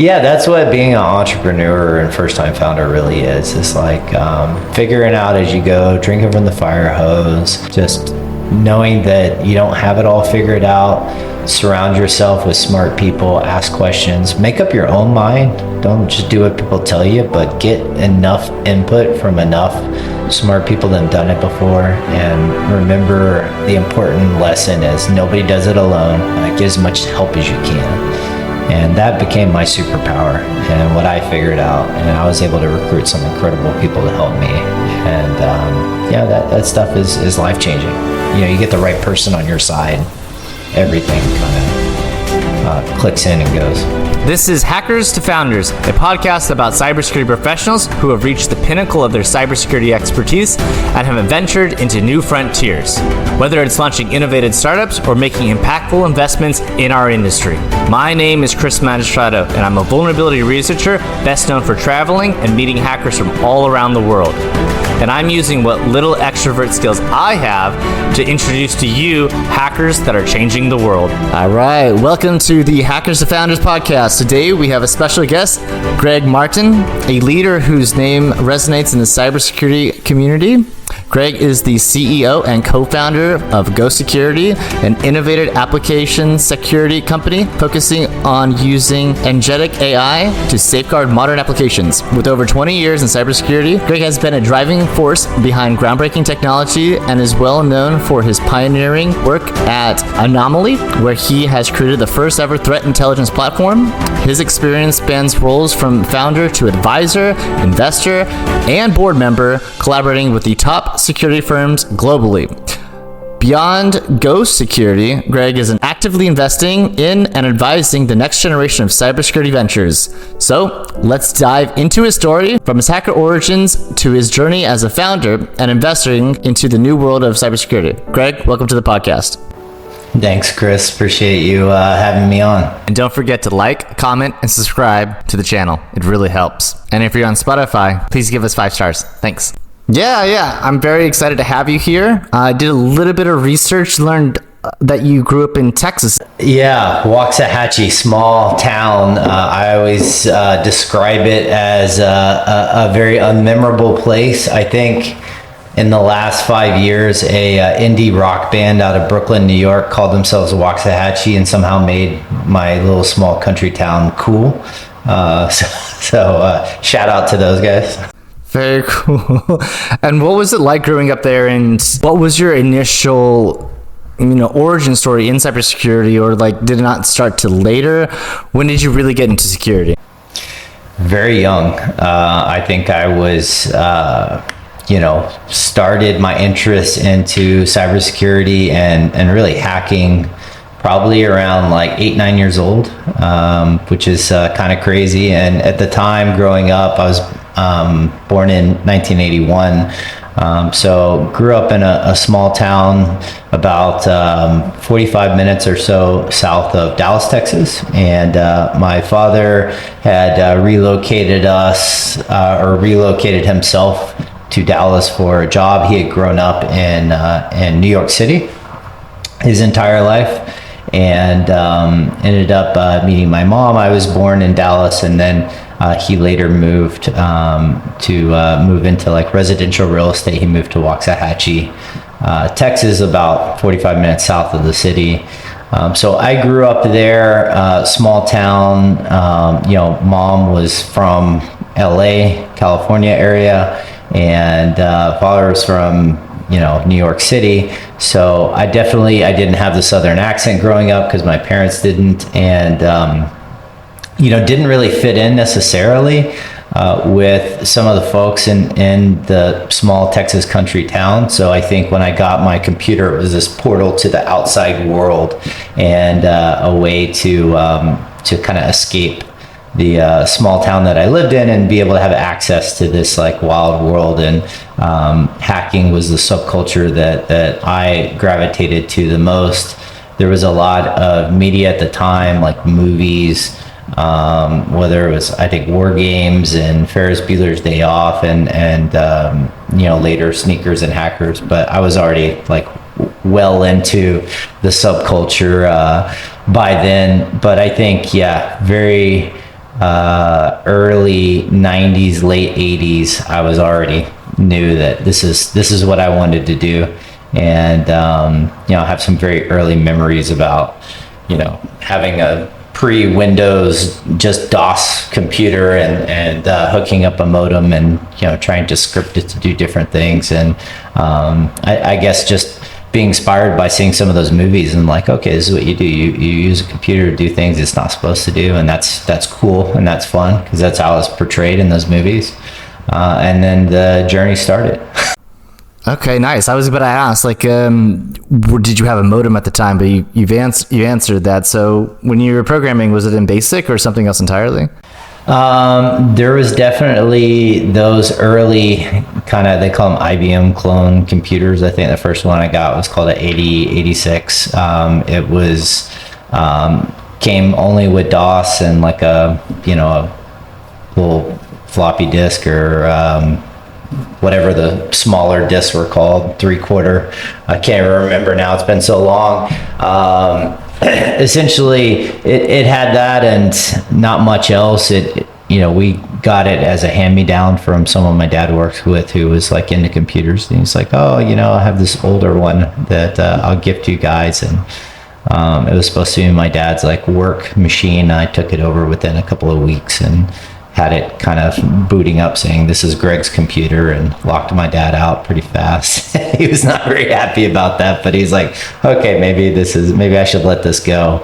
Yeah, that's what being an entrepreneur and first-time founder really is. It's like figuring out as you go, drinking from the fire hose, just knowing that you don't have it all figured out. Surround yourself with smart people, ask questions, make up your own mind. Don't just do what people tell you, but get enough input from enough smart people that have done it before. And remember, the important lesson is nobody does it alone. Get as much help as you can. And that became my superpower and what I figured out. And I was able to recruit some incredible people to help me. And that stuff is life-changing. You get the right person on your side, everything kind of clicks in and goes. This is Hackers to Founders, a podcast about cybersecurity professionals who have reached the pinnacle of their cybersecurity expertise and have ventured into new frontiers, whether it's launching innovative startups or making impactful investments in our industry. My name is Chris REal0day, and I'm a vulnerability researcher best known for traveling and meeting hackers from all around the world. And I'm using what little extrovert skills I have to introduce to you hackers that are changing the world. All right, welcome to the Hackers to Founders podcast. Today we have a special guest, Greg Martin, a leader whose name resonates in the cybersecurity community. Greg is the CEO and co-founder of Go Security, an innovative application security company focusing on using agentic AI to safeguard modern applications. With over 20 years in cybersecurity, Greg has been a driving force behind groundbreaking technology and is well known for his pioneering work at Anomaly, where he has created the first ever threat intelligence platform. His experience spans roles from founder to advisor, investor, and board member, collaborating with the top security firms globally. Beyond Go Security, Greg is actively investing in and advising the next generation of cybersecurity ventures. So let's dive into his story from his hacker origins to his journey as a founder and investing into the new world of cybersecurity. Greg, welcome to the podcast. Thanks, Chris. Appreciate you having me on. And don't forget to like, comment, and subscribe to the channel. It really helps. And if you're on Spotify, please give us 5 stars. Thanks. Yeah. I'm very excited to have you here. I did a little bit of research, learned that you grew up in Texas. Yeah, Waxahachie, small town. I always describe it as a very unmemorable place. I think in the last 5 years, a indie rock band out of Brooklyn, New York called themselves Waxahachie and somehow made my little small country town cool. So shout out to those guys. Very cool. And what was it like growing up there, and what was your initial origin story in cybersecurity, or did it not start till later? When did you really get into security? Very young. I think I was started my interest into cybersecurity and really hacking probably around 8-9 years old, which is kind of crazy. And at the time growing up, I was born in 1981. So grew up in a small town about 45 minutes or so south of Dallas, Texas. And my father had relocated himself to Dallas for a job. He had grown up in New York City his entire life, and ended up meeting my mom. I was born in Dallas, and then he later moved to move into residential real estate. He moved to Waxahachie, Texas, about 45 minutes south of the city. So I grew up there, small town. Mom was from LA, California area, and father was from New York City. So I didn't have the Southern accent growing up because my parents didn't, and didn't really fit in necessarily with some of the folks in the small Texas country town. So I think when I got my computer, it was this portal to the outside world and a way to kind of escape the small town that I lived in and be able to have access to this wild world. And hacking was the subculture that I gravitated to the most. There was a lot of media at the time, like movies, whether it was, I think, War Games and Ferris Bueller's Day Off and later Sneakers and Hackers. But I was already well into the subculture by then. But I think, very early 90s, late 80s, I was already knew that this is what I wanted to do. And, I have some very early memories about, having a pre-Windows, just DOS computer and hooking up a modem and, trying to script it to do different things. And I guess just being inspired by seeing some of those movies and like, okay, this is what you do. You use a computer to do things it's not supposed to do. And that's cool and that's fun because that's how it's portrayed in those movies. And then the journey started. Okay, nice. I was about to ask, like, did you have a modem at the time? But you answered that. So when you were programming, was it in BASIC or something else entirely? There was definitely those early kind of, they call them IBM clone computers. I think the first one I got was called an 8086. It was, came only with DOS and like a little floppy disk or, whatever the smaller discs were called, 3/4. I can't remember now. It's been so long. Essentially, it had that and not much else. We got it as a hand-me-down from someone my dad works with who was like into computers. And he's like, oh, I have this older one that I'll gift you guys. And it was supposed to be my dad's like work machine. I took it over within a couple of weeks and had it kind of booting up saying, this is Greg's computer, and locked my dad out pretty fast. He was not very happy about that, but he's like, okay, maybe I should let this go.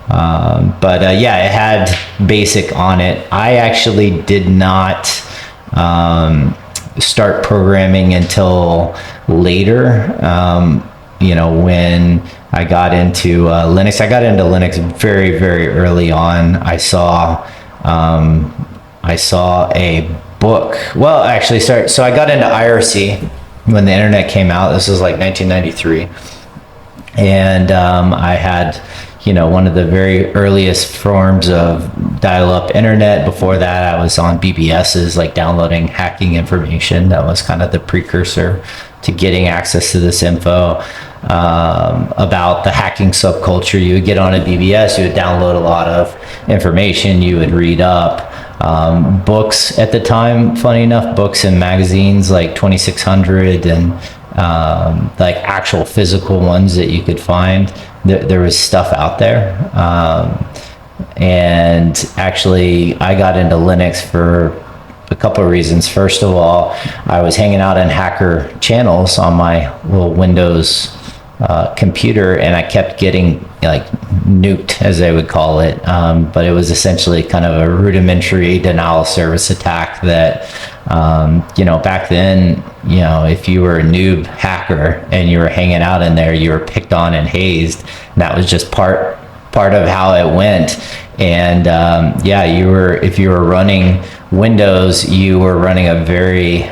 But it had BASIC on it. I actually did not start programming until later. When I got into Linux. I got into Linux very, very early on. I saw a book. Well, actually, so I got into IRC when the internet came out. This was like 1993. And I had, one of the very earliest forms of dial-up internet. Before that, I was on BBSs, like downloading hacking information. That was kind of the precursor to getting access to this info about the hacking subculture. You would get on a BBS, you would download a lot of information, you would read up. Books at the time, funny enough, books and magazines like 2600 and like actual physical ones that you could find. There was stuff out there. And actually, I got into Linux for a couple of reasons. First of all, I was hanging out in hacker channels on my little Windows computer, and I kept getting like nuked, as they would call it, but it was essentially kind of a rudimentary denial of service attack that back then, if you were a noob hacker and you were hanging out in there, you were picked on and hazed. And that was just part of how it went. And if you were running Windows, you were running a very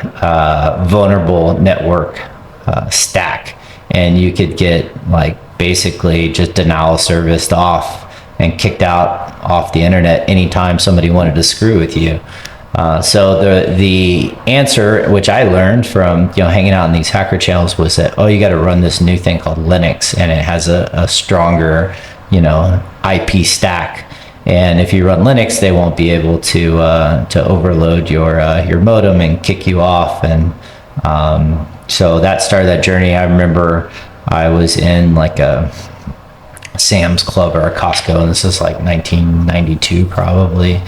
vulnerable network stack. And you could get like basically just denial of service off and kicked out off the internet anytime somebody wanted to screw with you. So the answer, which I learned from hanging out in these hacker channels, was that you got to run this new thing called Linux, and it has a stronger IP stack. And if you run Linux, they won't be able to overload your modem and kick you off. And so that started that journey. I remember I was in like a Sam's Club or a Costco, and this is like 1992 probably.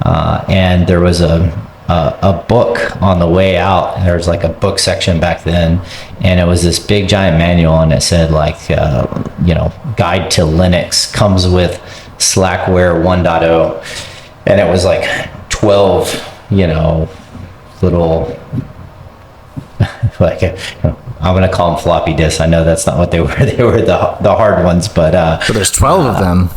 And there was a book on the way out. There was like a book section back then, and it was this big giant manual, and it said like, guide to Linux, comes with Slackware 1.0, and it was like 12, little like I'm gonna call them floppy disks. I know that's not what they were. They were the hard ones, but there's 12 of them.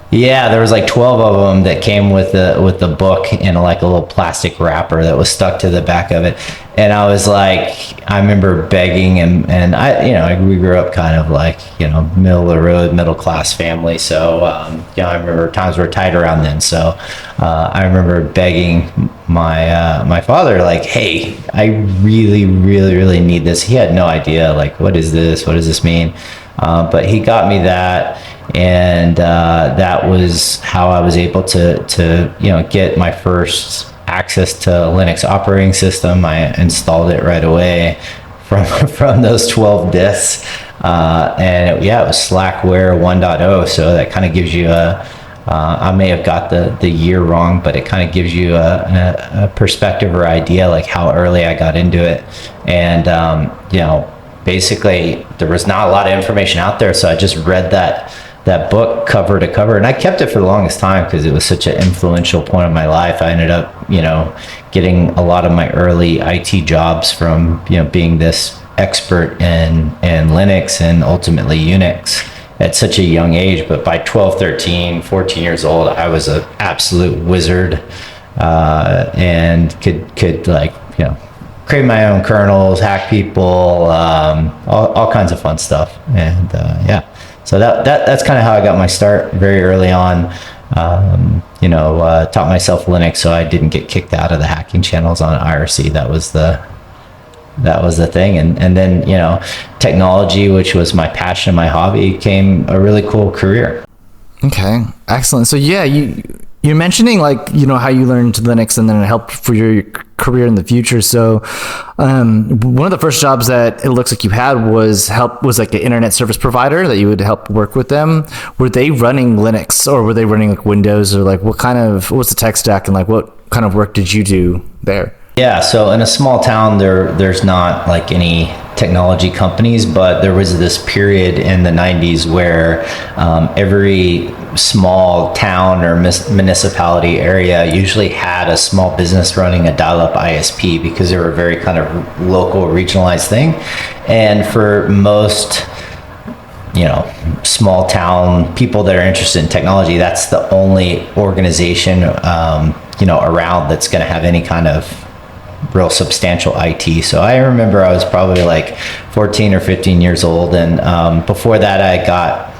Yeah, there was like 12 of them that came with the book in like a little plastic wrapper that was stuck to the back of it. And I was like, I remember begging, and we grew up kind of like, middle of the road, middle class family. So, I remember times were tight around then. So, I remember begging my father, like, hey, I really, really, really need this. He had no idea, like, what is this? What does this mean? But he got me that. And that was how I was able to get my first access to Linux operating system. I installed it right away from those 12 disks. And it was Slackware 1.0. So that kind of gives you I may have got the year wrong, but it kind of gives you a perspective or idea like how early I got into it. And, basically there was not a lot of information out there. So I just read that book cover to cover, and I kept it for the longest time because it was such an influential point of my life. I ended up, getting a lot of my early IT jobs from, being this expert in Linux and ultimately Unix at such a young age. But by 12, 13, 14 years old, I was an absolute wizard, and could like, create my own kernels, hack people, all kinds of fun stuff. And so that's kind of how I got my start very early on. Taught myself Linux so I didn't get kicked out of the hacking channels on IRC. That was the thing. And then, technology, which was my passion, my hobby, became a really cool career. Okay, excellent. So you're mentioning like, how you learned Linux and then it helped for your career in the future. So one of the first jobs that it looks like you had was like an internet service provider that you would help work with them. Were they running Linux or were they running like Windows, or like what's the tech stack and like what kind of work did you do there? Yeah, so in a small town, there's not like any technology companies, but there was this period in the 90s where every small town or municipality area usually had a small business running a dial-up ISP because they were a very kind of local, regionalized thing. And for most small town people that are interested in technology, that's the only organization around that's going to have any kind of real substantial IT. So I remember I was probably like 14 or 15 years old, and before that I got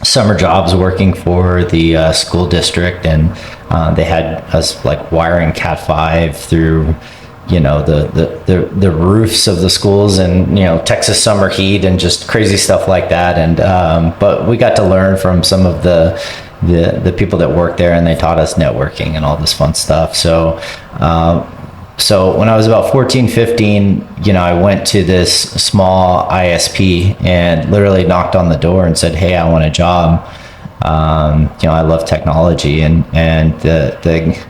summer jobs working for the school district, and they had us like wiring Cat5 through the roofs of the schools, and Texas summer heat and just crazy stuff like that. And but we got to learn from some of the people that worked there, and they taught us networking and all this fun stuff. So when I was about 14, 15, I went to this small ISP and literally knocked on the door and said, "Hey, I want a job. I love technology." And the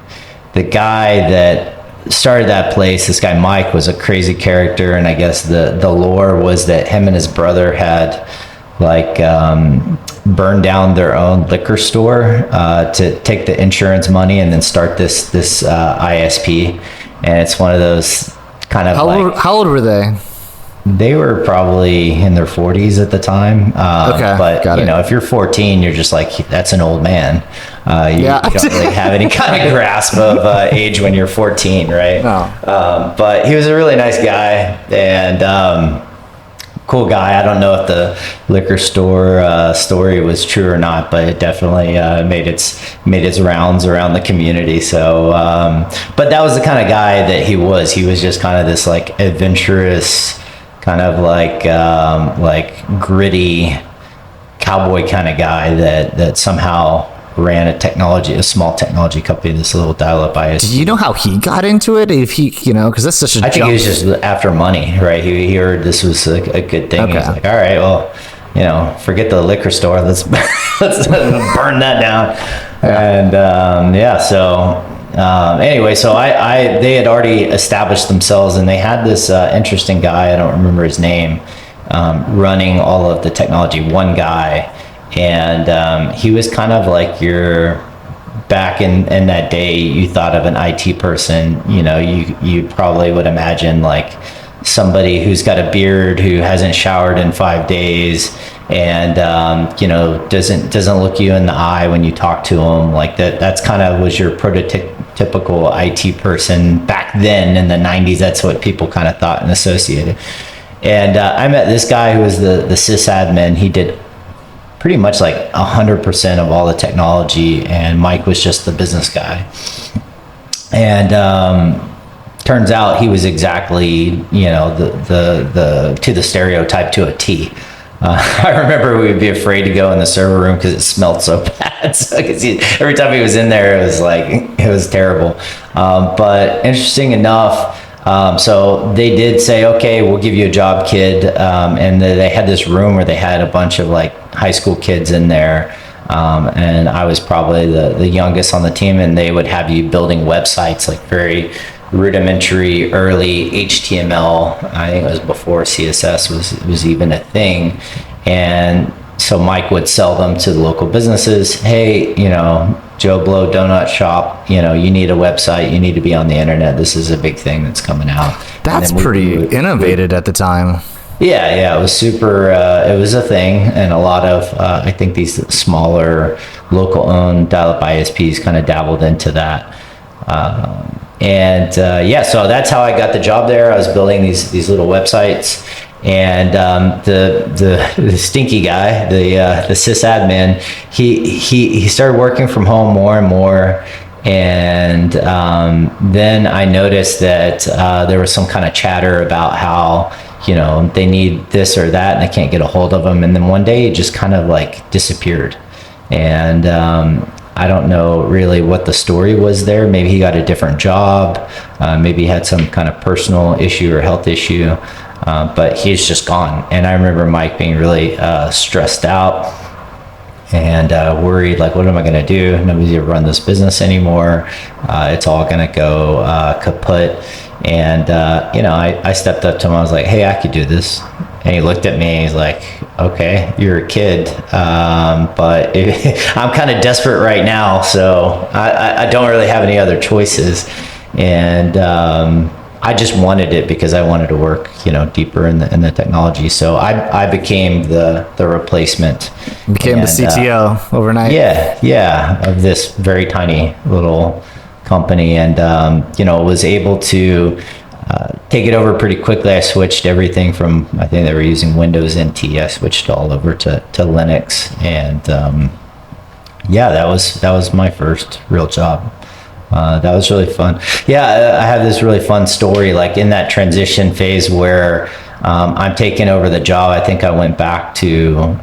guy that started that place, this guy Mike, was a crazy character. And I guess the lore was that him and his brother had like burned down their own liquor store to take the insurance money and then start this ISP. And it's one of those kind of how old were they? They were probably in their 40s at the time. Okay, but got it. If you're 14, you're just like, that's an old man. You don't really have any kind of grasp of age when you're 14, right? No. But he was a really nice guy and cool guy. I don't know if the liquor store story was true or not, but it definitely made its rounds around the community. So, but that was the kind of guy that he was. He was just kind of this like adventurous, kind of like gritty cowboy kind of guy that somehow ran a small technology company, this little dial-up ISP. Do you know how he got into it? If he, because that's such a I think he was just after money, right? He heard this was a good thing. Okay. He was like, all right, well, forget the liquor store. Let's burn that down. And so anyway, so they had already established themselves, and they had this interesting guy, I don't remember his name, running all of the technology, one guy. And he was kind of like back in that day, you thought of an IT person, you probably would imagine like somebody who's got a beard, who hasn't showered in 5 days, and doesn't look you in the eye when you talk to him. Like that's kind of was your prototypical IT person back then in the 90s. That's what people kind of thought and associated. And I met this guy who was the sysadmin. He did pretty much like 100% of all the technology, and Mike was just the business guy. And turns out he was exactly, the to the stereotype to a T. I remember we'd be afraid to go in the server room because it smelled so bad. So, every time he was in there, it was terrible. But interesting enough, so they did say, okay, we'll give you a job, kid. And they had this room where they had a bunch of like high school kids in there. And I was probably the youngest on the team, and they would have you building websites, like very rudimentary early HTML. I think it was before CSS was even a thing. And so Mike would sell them to the local businesses. Hey, Joe Blow Donut Shop, you need a website, you need to be on the internet. This is a big thing that's coming out. That's pretty innovative at the time. Yeah, it was super, it was a thing. And a lot of, I think these smaller local owned dial-up ISPs kind of dabbled into that. So that's how I got the job there. I was building these little websites, and the stinky guy, the sysadmin, he started working from home more and more. And then I noticed that there was some kind of chatter about how they need this or that and they can't get a hold of them. And then one day it just kind of like disappeared. And I don't know really what the story was there. Maybe he got a different job. Maybe he had some kind of personal issue or health issue. But he's just gone. And I remember Mike being really stressed out and worried, like, what am I going to do? Nobody's going to run this business anymore. It's all going to go kaput. And, I stepped up to him. I was like, hey, I could do this. And he looked at me. He's like, okay, you're a kid. But I'm kind of desperate right now. So I don't really have any other choices. And I just wanted it because I wanted to work, deeper in the technology. So I became the replacement. Became the CTO overnight. Yeah, of this very tiny little company, and was able to take it over pretty quickly. I switched everything from, I think they were using Windows NT. I switched all over to Linux, and that was my first real job. That was really fun. Yeah, I have this really fun story, like in that transition phase where I'm taking over the job. I think I went back to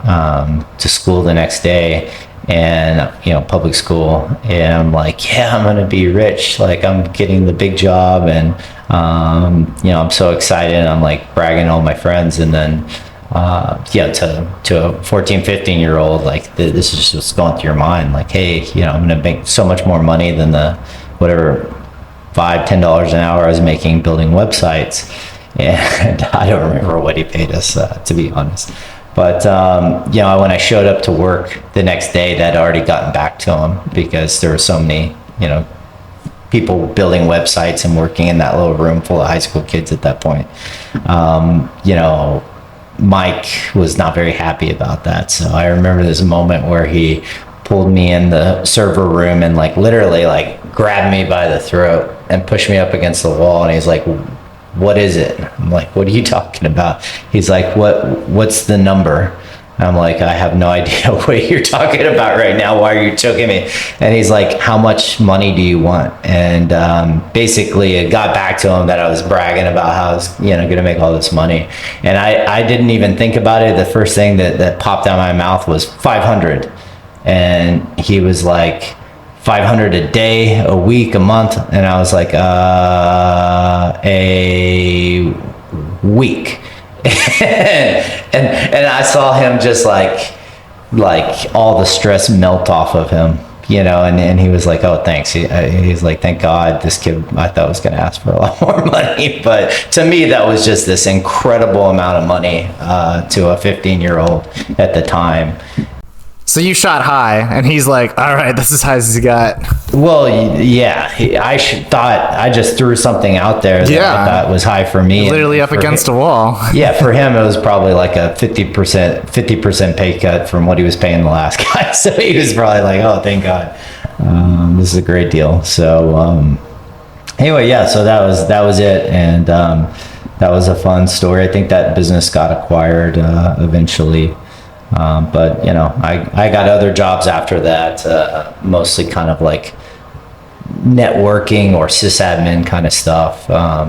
school the next day, and public school, and I'm like, yeah, I'm gonna be rich. Like, I'm getting the big job, and I'm so excited. I'm like bragging to all my friends, and then to a 14, 15-year-old, like this is just what's going through your mind. Like, hey, I'm gonna make so much more money than the whatever $5-10 an hour I was making building websites. And I don't remember what he paid us, to be honest. But when I showed up to work the next day, that had already gotten back to him, because there were so many people building websites and working in that little room full of high school kids at that point. Mike was not very happy about that. So I remember this moment where he pulled me in the server room and like literally like grabbed me by the throat and pushed me up against the wall. And he's like, what is it? I'm like, what are you talking about? He's like, what's the number? And I'm like, I have no idea what you're talking about right now. Why are you choking me? And he's like, how much money do you want? And basically it got back to him that I was bragging about how I was going to make all this money. And I didn't even think about it. The first thing that popped out of my mouth was 500. And he was like, 500 a day, a week, a month. And I was like, a week. and I saw him just like all the stress melt off of him, and he was like, oh, thanks. He's like, thank God, this kid I thought was going to ask for a lot more money. But to me, that was just this incredible amount of money to a 15-year-old at the time. So you shot high, and he's like, all right, that's as high as he got. Well, yeah, I just threw something out there that I thought was high for me. Literally up against a wall. Yeah, for him, it was probably like a 50% pay cut from what he was paying the last guy. So he was probably like, oh, thank God. This is a great deal. So anyway, yeah, so that was it. And that was a fun story. I think that business got acquired eventually. But I got other jobs after that, mostly kind of like networking or sysadmin kind of stuff.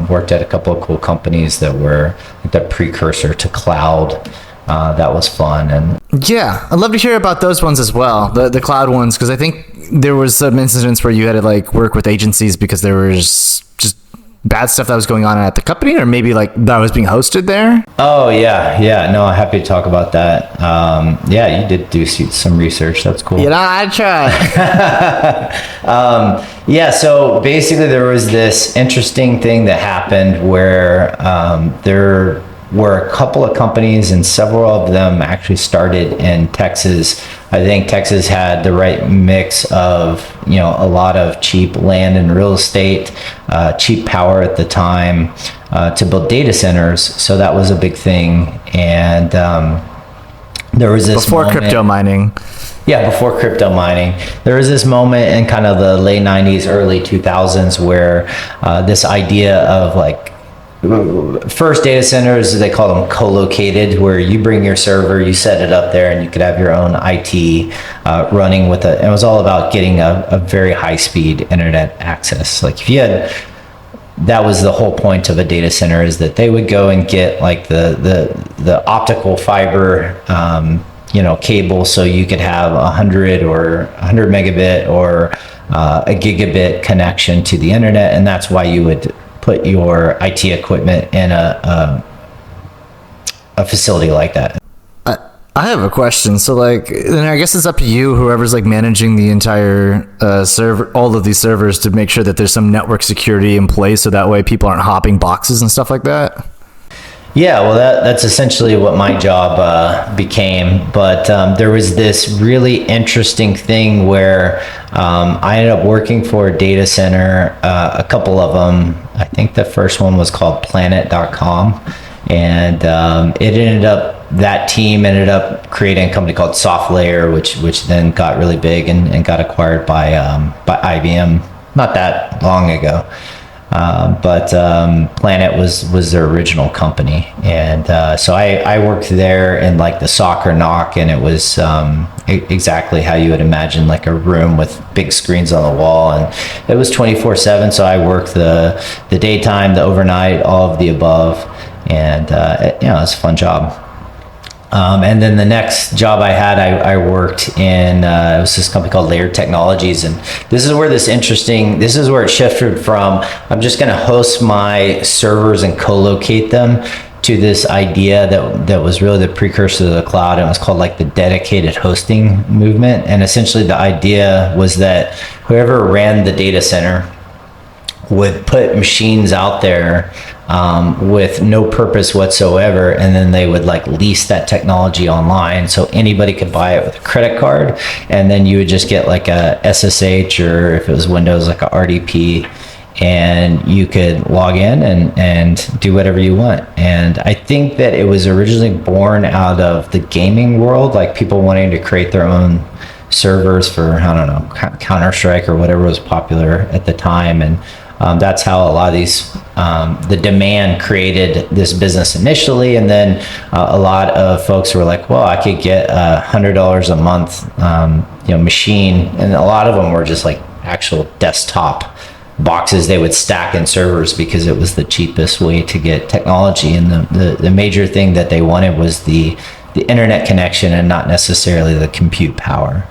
Worked at a couple of cool companies that were the precursor to cloud, that was fun. And Yeah, I'd love to hear about those ones as well, the cloud ones, because I think there was some incidents where you had to like work with agencies because there was just bad stuff that was going on at the company, or maybe like that was being hosted there. oh yeah, no, I'm happy to talk about that. Yeah, you did do some research. That's cool. You know, I tried. Yeah, so basically there was this interesting thing that happened where there were a couple of companies, and several of them actually started in Texas. I think Texas had the right mix of, a lot of cheap land and real estate, cheap power at the time, to build data centers. So that was a big thing. And there was this Before moment, crypto mining. yeah, before crypto mining, there was this moment in kind of the late 90s, early 2000s where this idea of like, first data centers, they call them co-located, where you bring your server, you set it up there, and you could have your own IT running with it. It was all about getting a very high-speed internet access. Like if you had, that was the whole point of a data center, is that they would go and get like the optical fiber cable, so you could have 100 or 100 megabit or a gigabit connection to the internet, and that's why you would put your IT equipment in a facility like that. I have a question. So like, then I guess it's up to you, whoever's like managing the entire server, all of these servers, to make sure that there's some network security in place, so that way people aren't hopping boxes and stuff like that. Yeah, well, that's essentially what my job became. But there was this really interesting thing where I ended up working for a data center, a couple of them. I think the first one was called Planet.com. And that team ended up creating a company called SoftLayer, which then got really big and got acquired by IBM not that long ago. But Planet was their original company, and so I worked there in like the soccer knock, and it was exactly how you would imagine, like a room with big screens on the wall, and it was 24/7. So I worked the daytime, the overnight, all of the above, and it was a fun job. And then the next job I had, I worked in, it was this company called Layered Technologies. And this is where it shifted from, I'm just going to host my servers and co-locate them, to this idea that was really the precursor to the cloud. And it was called like the dedicated hosting movement. And essentially the idea was that whoever ran the data center would put machines out there with no purpose whatsoever, and then they would like lease that technology online, so anybody could buy it with a credit card, and then you would just get like a SSH, or if it was Windows, like a RDP, and you could log in and do whatever you want. And I think that it was originally born out of the gaming world, like people wanting to create their own servers for, I don't know, Counter-Strike or whatever was popular at the time. And that's how a lot of these, the demand created this business initially. And then a lot of folks were like, well, I could get $100 a month, machine. And a lot of them were just like actual desktop boxes they would stack in servers, because it was the cheapest way to get technology. And the major thing that they wanted was the internet connection, and not necessarily the compute power.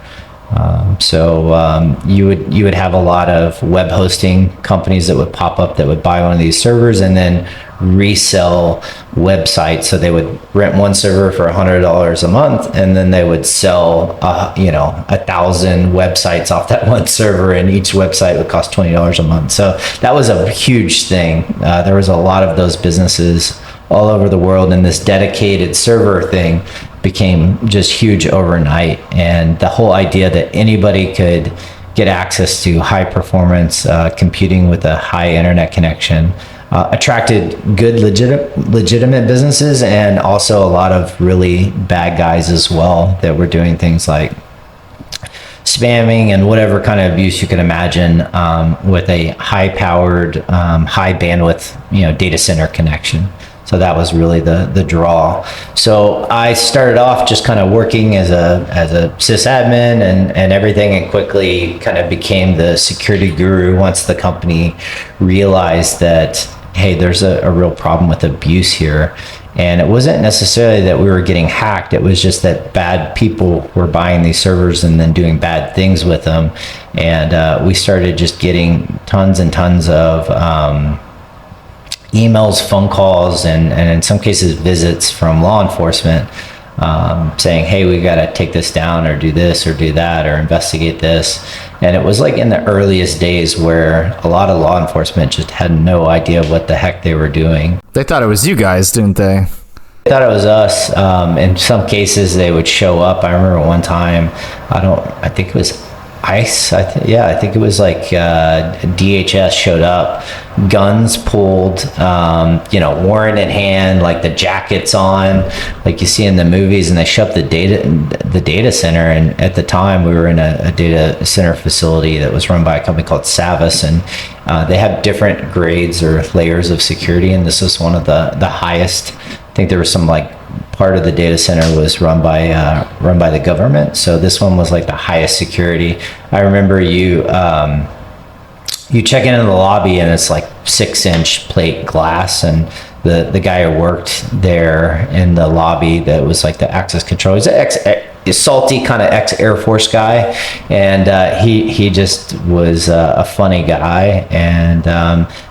So you would have a lot of web hosting companies that would pop up that would buy one of these servers and then resell websites. So they would rent one server for $100 a month, and then they would sell 1,000 websites off that one server, and each website would cost $20 a month. So that was a huge thing. There was a lot of those businesses all over the world, and this dedicated server thing became just huge overnight. And the whole idea that anybody could get access to high performance computing with a high internet connection attracted good legitimate businesses, and also a lot of really bad guys as well that were doing things like spamming and whatever kind of abuse you can imagine with a high powered, high bandwidth, data center connection. So that was really the draw. So I started off just kind of working as a sysadmin and everything, and quickly kind of became the security guru once the company realized that, hey, there's a real problem with abuse here. And it wasn't necessarily that we were getting hacked. It was just that bad people were buying these servers and then doing bad things with them. And we started just getting tons and tons of emails, phone calls, and in some cases visits from law enforcement saying, hey, we got to take this down or do this or do that or investigate this. And it was like in the earliest days where a lot of law enforcement just had no idea what the heck they were doing. They thought it was you guys, didn't they? They thought it was us. In some cases, they would show up. I remember one time, I think it was ICE. I think it was like DHS showed up, guns pulled, warrant in hand, like the jackets on, like you see in the movies, and they shut the data center. And at the time, we were in a data center facility that was run by a company called Savvis, and they have different grades or layers of security, and this was one of the highest. I think there was some like part of the data center was run by the government, so this one was like the highest security. I remember you check into the lobby and it's like 6-inch plate glass, and the guy who worked there in the lobby that was like the access control, he's a salty kind of ex-Air Force guy, and he just was a funny guy. And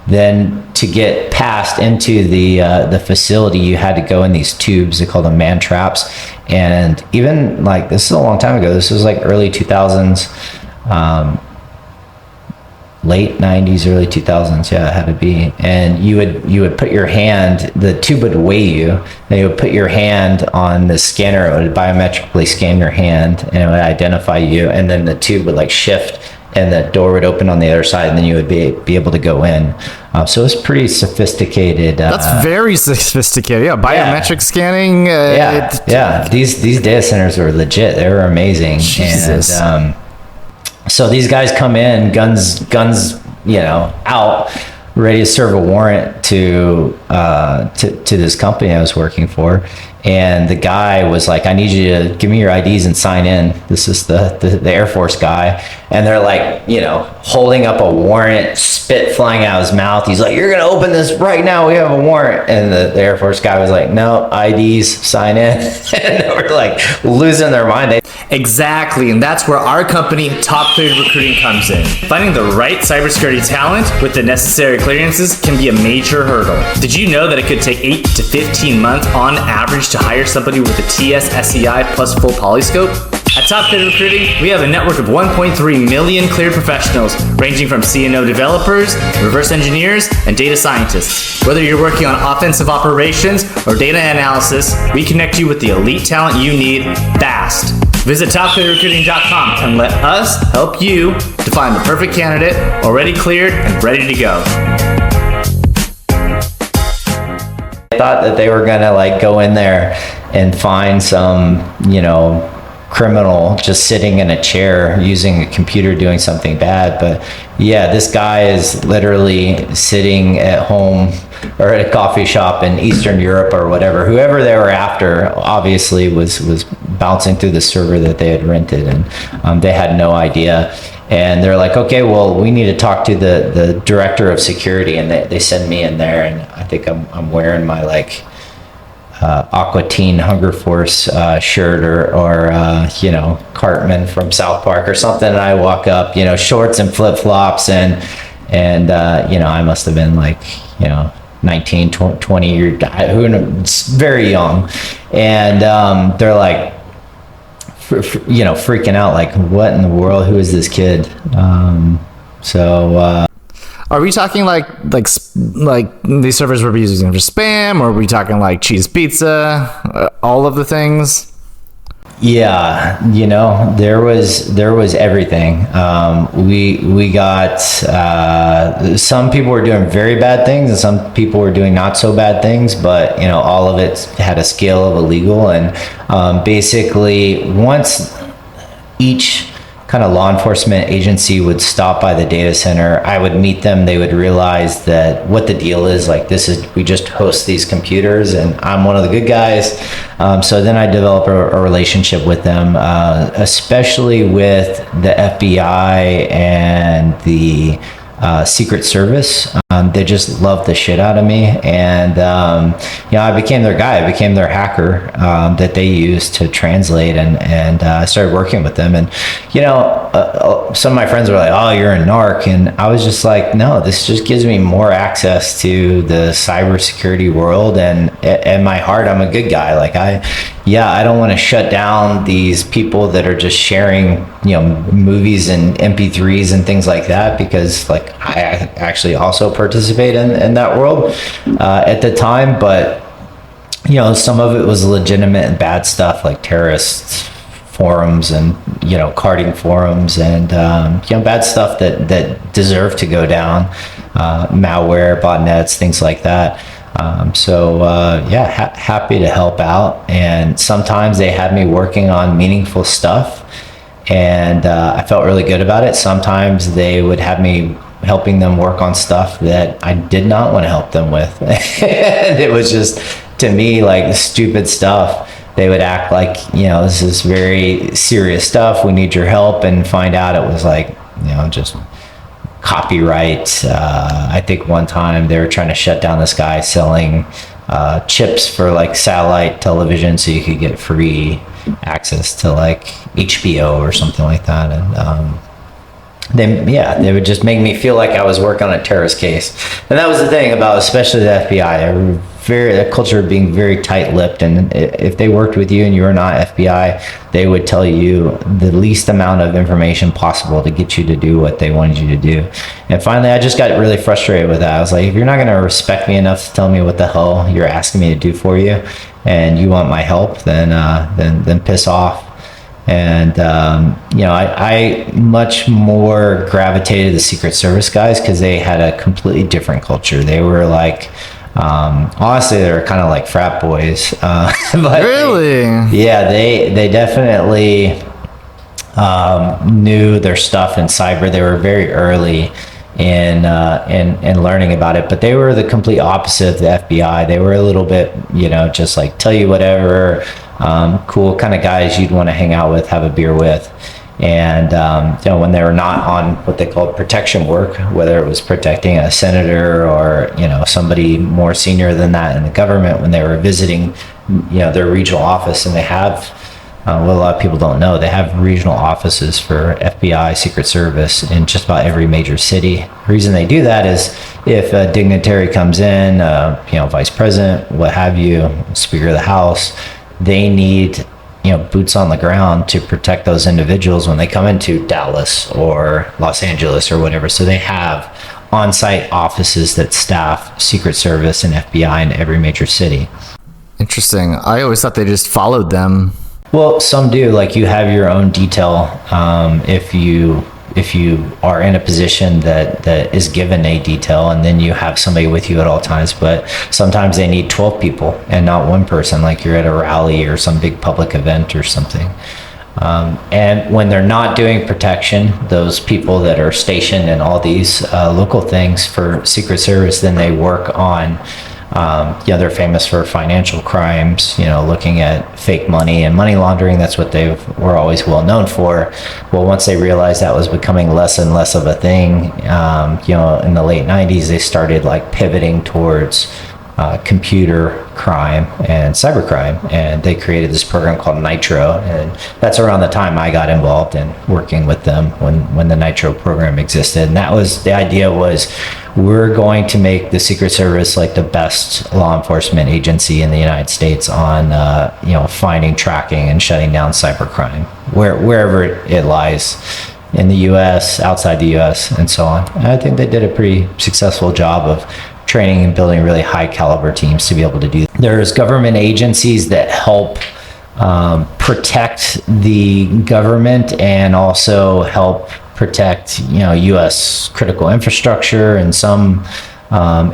then to get passed into the facility, you had to go in these tubes. They call them man traps. And even like, this is a long time ago, this was like early 2000s, late 90s, early 2000s. Yeah, it had to be. And you would put your hand, the tube would weigh you, and you would put your hand on the scanner. It would biometrically scan your hand and it would identify you, and then the tube would like shift and the door would open on the other side, and then you would be able to go in. So it's pretty sophisticated. That's very sophisticated. Yeah, biometric scanning. These data centers were legit. They were amazing. Jesus. And so these guys come in, guns, out, ready to serve a warrant to this company I was working for. And the guy was like, I need you to give me your IDs and sign in. This is the Air Force guy. And they're like, holding up a warrant, spit flying out of his mouth. He's like, you're going to open this right now. We have a warrant. And the Air Force guy was like, no, IDs, sign in. And they were like losing their mind. Exactly, and that's where our company, Top Cleared Recruiting, comes in. Finding the right cybersecurity talent with the necessary clearances can be a major hurdle. Did you know that it could take 8 to 15 months on average to hire somebody with a TS SEI plus full polyscope? At Top Cleared Recruiting, we have a network of 1.3 million cleared professionals, ranging from C&O developers, reverse engineers, and data scientists. Whether you're working on offensive operations or data analysis, we connect you with the elite talent you need fast. Visit topclearedrecruiting.com and let us help you to find the perfect candidate, already cleared and ready to go. I thought that they were gonna like go in there and find some, criminal just sitting in a chair using a computer doing something bad. But yeah, this guy is literally sitting at home or at a coffee shop in Eastern Europe or whatever. Whoever they were after obviously was bouncing through the server that they had rented, and they had no idea. And they're like, okay, well, we need to talk to the director of security, and they send me in there, and I think I'm wearing my like Aqua Teen Hunger Force shirt or Cartman from South Park or something, and I walk up, shorts and flip-flops, and I must have been like 19, 20 years, who knows, very young. And they're like freaking out, like, what in the world, who is this kid? Are we talking like these servers were using for spam, or are we talking like cheese pizza, all of the things? Yeah, there was everything. We got some people were doing very bad things, and some people were doing not so bad things, but all of it had a scale of illegal. And basically, once each kind of law enforcement agency would stop by the data center, I would meet them. They would realize that what the deal is, like, we just host these computers and I'm one of the good guys. So then I develop a relationship with them, especially with the FBI and the Secret Service. They just loved the shit out of me, and I became their guy. I became their hacker that they used to translate, and I started working with them. And some of my friends were like, "Oh, you're a narc," and I was just like, "No, this just gives me more access to the cybersecurity world, and at my heart, I'm a good guy. Like I don't want to shut down these people that are just sharing, movies and MP3s and things like that, because like I actually also participate in that world at the time, but some of it was legitimate and bad stuff, like terrorist forums and carding forums and bad stuff that deserved to go down, malware, botnets, things like that. Happy to help out, and sometimes they had me working on meaningful stuff, and I felt really good about it. Sometimes they would have me helping them work on stuff that I did not want to help them with. And it was just, to me, like stupid stuff. They would act like, this is very serious stuff, we need your help, and find out it was like, just copyright. I think one time they were trying to shut down this guy selling chips for like satellite television so you could get free access to like HBO or something like that. And they would just make me feel like I was working on a terrorist case. And that was the thing about especially the FBI. That culture of being very tight-lipped, and if they worked with you and you were not FBI, they would tell you the least amount of information possible to get you to do what they wanted you to do. And finally, I just got really frustrated with that. I was like, if you're not going to respect me enough to tell me what the hell you're asking me to do for you, and you want my help, then piss off. And I much more gravitated to the Secret Service guys because they had a completely different culture. They were like, honestly, they were kind of like frat boys. But really? They definitely knew their stuff in cyber. They were very early in learning about it, but they were the complete opposite of the FBI. They were a little bit, just like tell you whatever, cool kind of guys you'd want to hang out with, have a beer with. And when they were not on what they called protection work, whether it was protecting a senator or somebody more senior than that in the government, when they were visiting their regional office, and they have what a lot of people don't know, they have regional offices for FBI, Secret Service in just about every major city. The reason they do that is if a dignitary comes in, vice president, what have you, Speaker of the House, they need boots on the ground to protect those individuals when they come into Dallas or Los Angeles or whatever. So they have on-site offices that staff Secret Service and FBI in every major city. Interesting. I always thought they just followed them. Well, some do. Like you have your own detail if you are in a position that is given a detail, and then you have somebody with you at all times. But sometimes they need 12 people and not one person, like you're at a rally or some big public event or something. And when they're not doing protection, those people that are stationed in all these local things for Secret Service, then they work on they're famous for financial crimes, looking at fake money and money laundering. That's what they were always well known for. Well, once they realized that was becoming less and less of a thing, in the late 90s, they started like pivoting towards computer crime and cybercrime, and they created this program called Nitro, and that's around the time I got involved in working with them when the Nitro program existed. And that was the idea, was we're going to make the Secret Service like the best law enforcement agency in the United States on finding, tracking, and shutting down cybercrime wherever it lies, in the US, outside the US, and so on. And I think they did a pretty successful job of training and building really high caliber teams to be able to do that. There's government agencies that help protect the government and also help protect US critical infrastructure, and some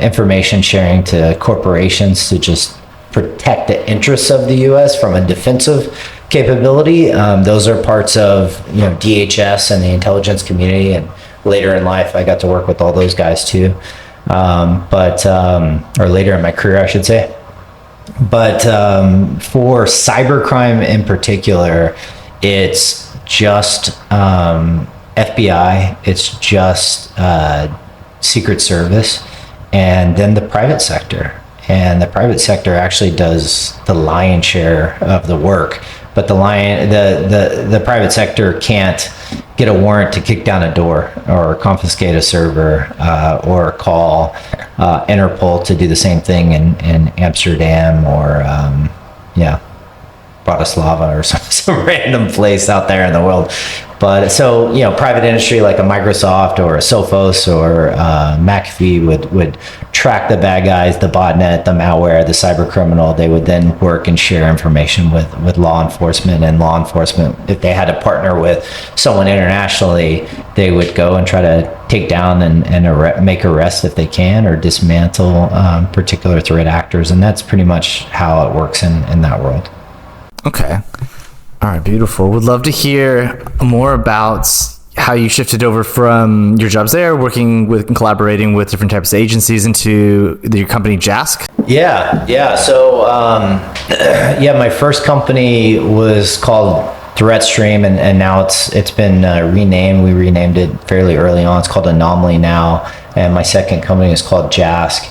information sharing to corporations to just protect the interests of the US from a defensive capability. Those are parts of DHS and the intelligence community, and later in life I got to work with all those guys too. Or later in my career, I should say. But for cybercrime in particular, it's just FBI. It's just Secret Service, and then the private sector. And the private sector actually does the lion's share of the work, but the private sector can't get a warrant to kick down a door or confiscate a server, or call Interpol to do the same thing in Amsterdam or Bratislava or some random place out there in the world. But so, private industry like a Microsoft or a Sophos or McAfee would track the bad guys, the botnet, the malware, the cyber criminal. They would then work and share information with law enforcement, and law enforcement, if they had to partner with someone internationally, they would go and try to take down and make arrests if they can, or dismantle particular threat actors. And that's pretty much how it works in that world. Okay. All right, beautiful. Would love to hear more about how you shifted over from your jobs there, working with and collaborating with different types of agencies, into your company, Jask. Yeah. So, my first company was called ThreatStream, and now it's been renamed. We renamed it fairly early on. It's called Anomaly now, and my second company is called Jask.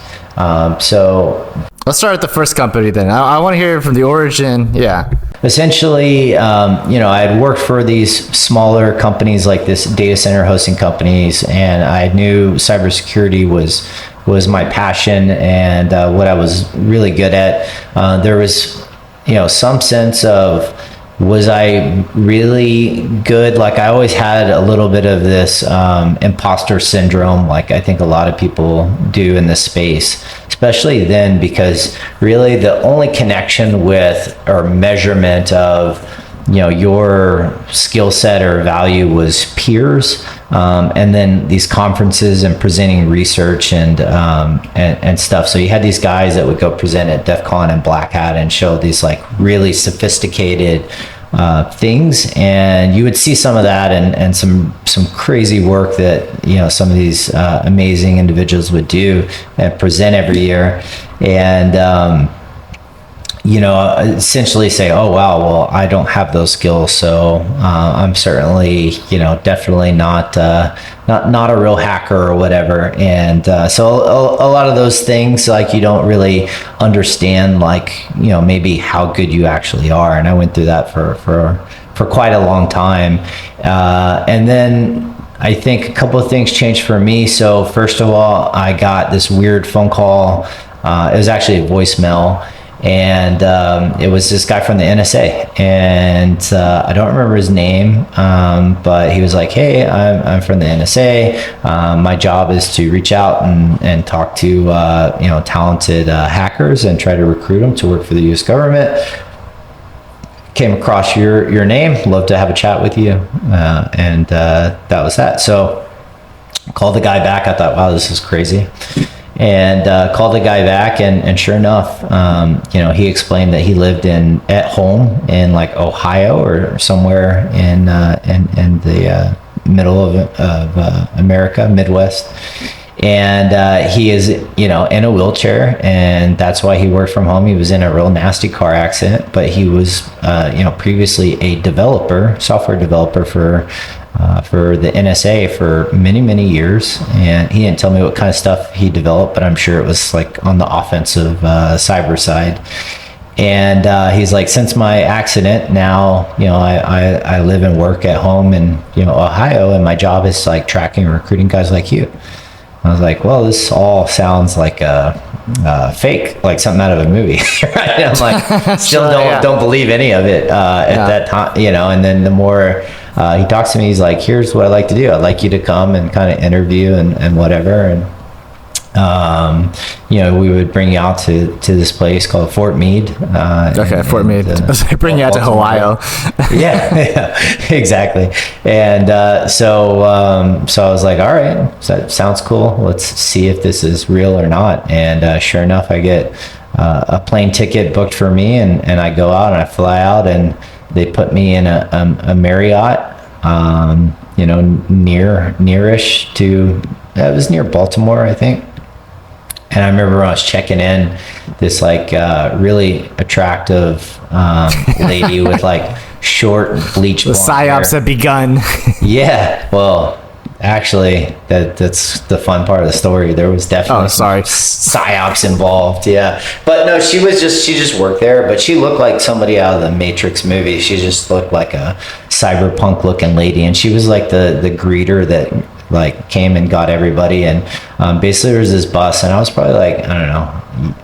So let's start with the first company then. I want to hear from the origin. Yeah. Essentially, I had worked for these smaller companies like this data center hosting companies, and I knew cybersecurity was my passion and what I was really good at. There was, some sense of, was I really good? Like, I always had a little bit of this imposter syndrome, like I think a lot of people do in this space, especially then, because really the only connection with or measurement of your skill set or value was peers, and then these conferences and presenting research and stuff. So you had these guys that would go present at DEF CON and Black Hat and show these like really sophisticated things, and you would see some of that and some crazy work that some of these amazing individuals would do and present every year, and essentially say, oh wow, well, I don't have those skills, so I'm certainly definitely not a real hacker or whatever. And so a lot of those things, like, you don't really understand, like, maybe how good you actually are. And I went through that for quite a long time, and then I think a couple of things changed for me. So first of all, I got this weird phone call. It was actually a voicemail, and it was this guy from the NSA, and I don't remember his name, but he was like, hey, I'm from the NSA. My job is to reach out and talk to talented hackers and try to recruit them to work for the US government. Came across your name, love to have a chat with you, and that was that. So called the guy back. I thought, wow, this is crazy. And called the guy back, and sure enough, he explained that he lived at home in like Ohio or somewhere in the middle of America, Midwest, and he is in a wheelchair, and that's why he worked from home. He was in a real nasty car accident, but he was previously a developer, software developer for the NSA for many, many years. And he didn't tell me what kind of stuff he developed, but I'm sure it was like on the offensive cyber side. And he's like, since my accident, now I live and work at home in Ohio, and my job is like tracking and recruiting guys like you. I was like, well, this all sounds like a fake, like something out of a movie. Right? I'm like, still don't believe any of it at that time, and then the more he talks to me, he's like, here's what I like to do. I'd like you to come and kind of interview and whatever. And, we would bring you out to this place called Fort Meade. Fort Meade. Bring you out to Ohio. yeah, exactly. And so I was like, all right, so that sounds cool. Let's see if this is real or not. And sure enough, I get a plane ticket booked for me, and I go out and I fly out, and they put me in a Marriott, nearish to, it was near Baltimore, I think. And I remember when I was checking in, this like really attractive lady with like short bleach blonde hair. The psyops have begun. Yeah, well, actually, that's the fun part of the story. There was definitely psyops involved. Yeah, but no, she just worked there, but she looked like somebody out of the Matrix movie. She just looked like a cyberpunk looking lady, and she was like the greeter that like came and got everybody. And basically there was this bus, and I was probably like, I don't know,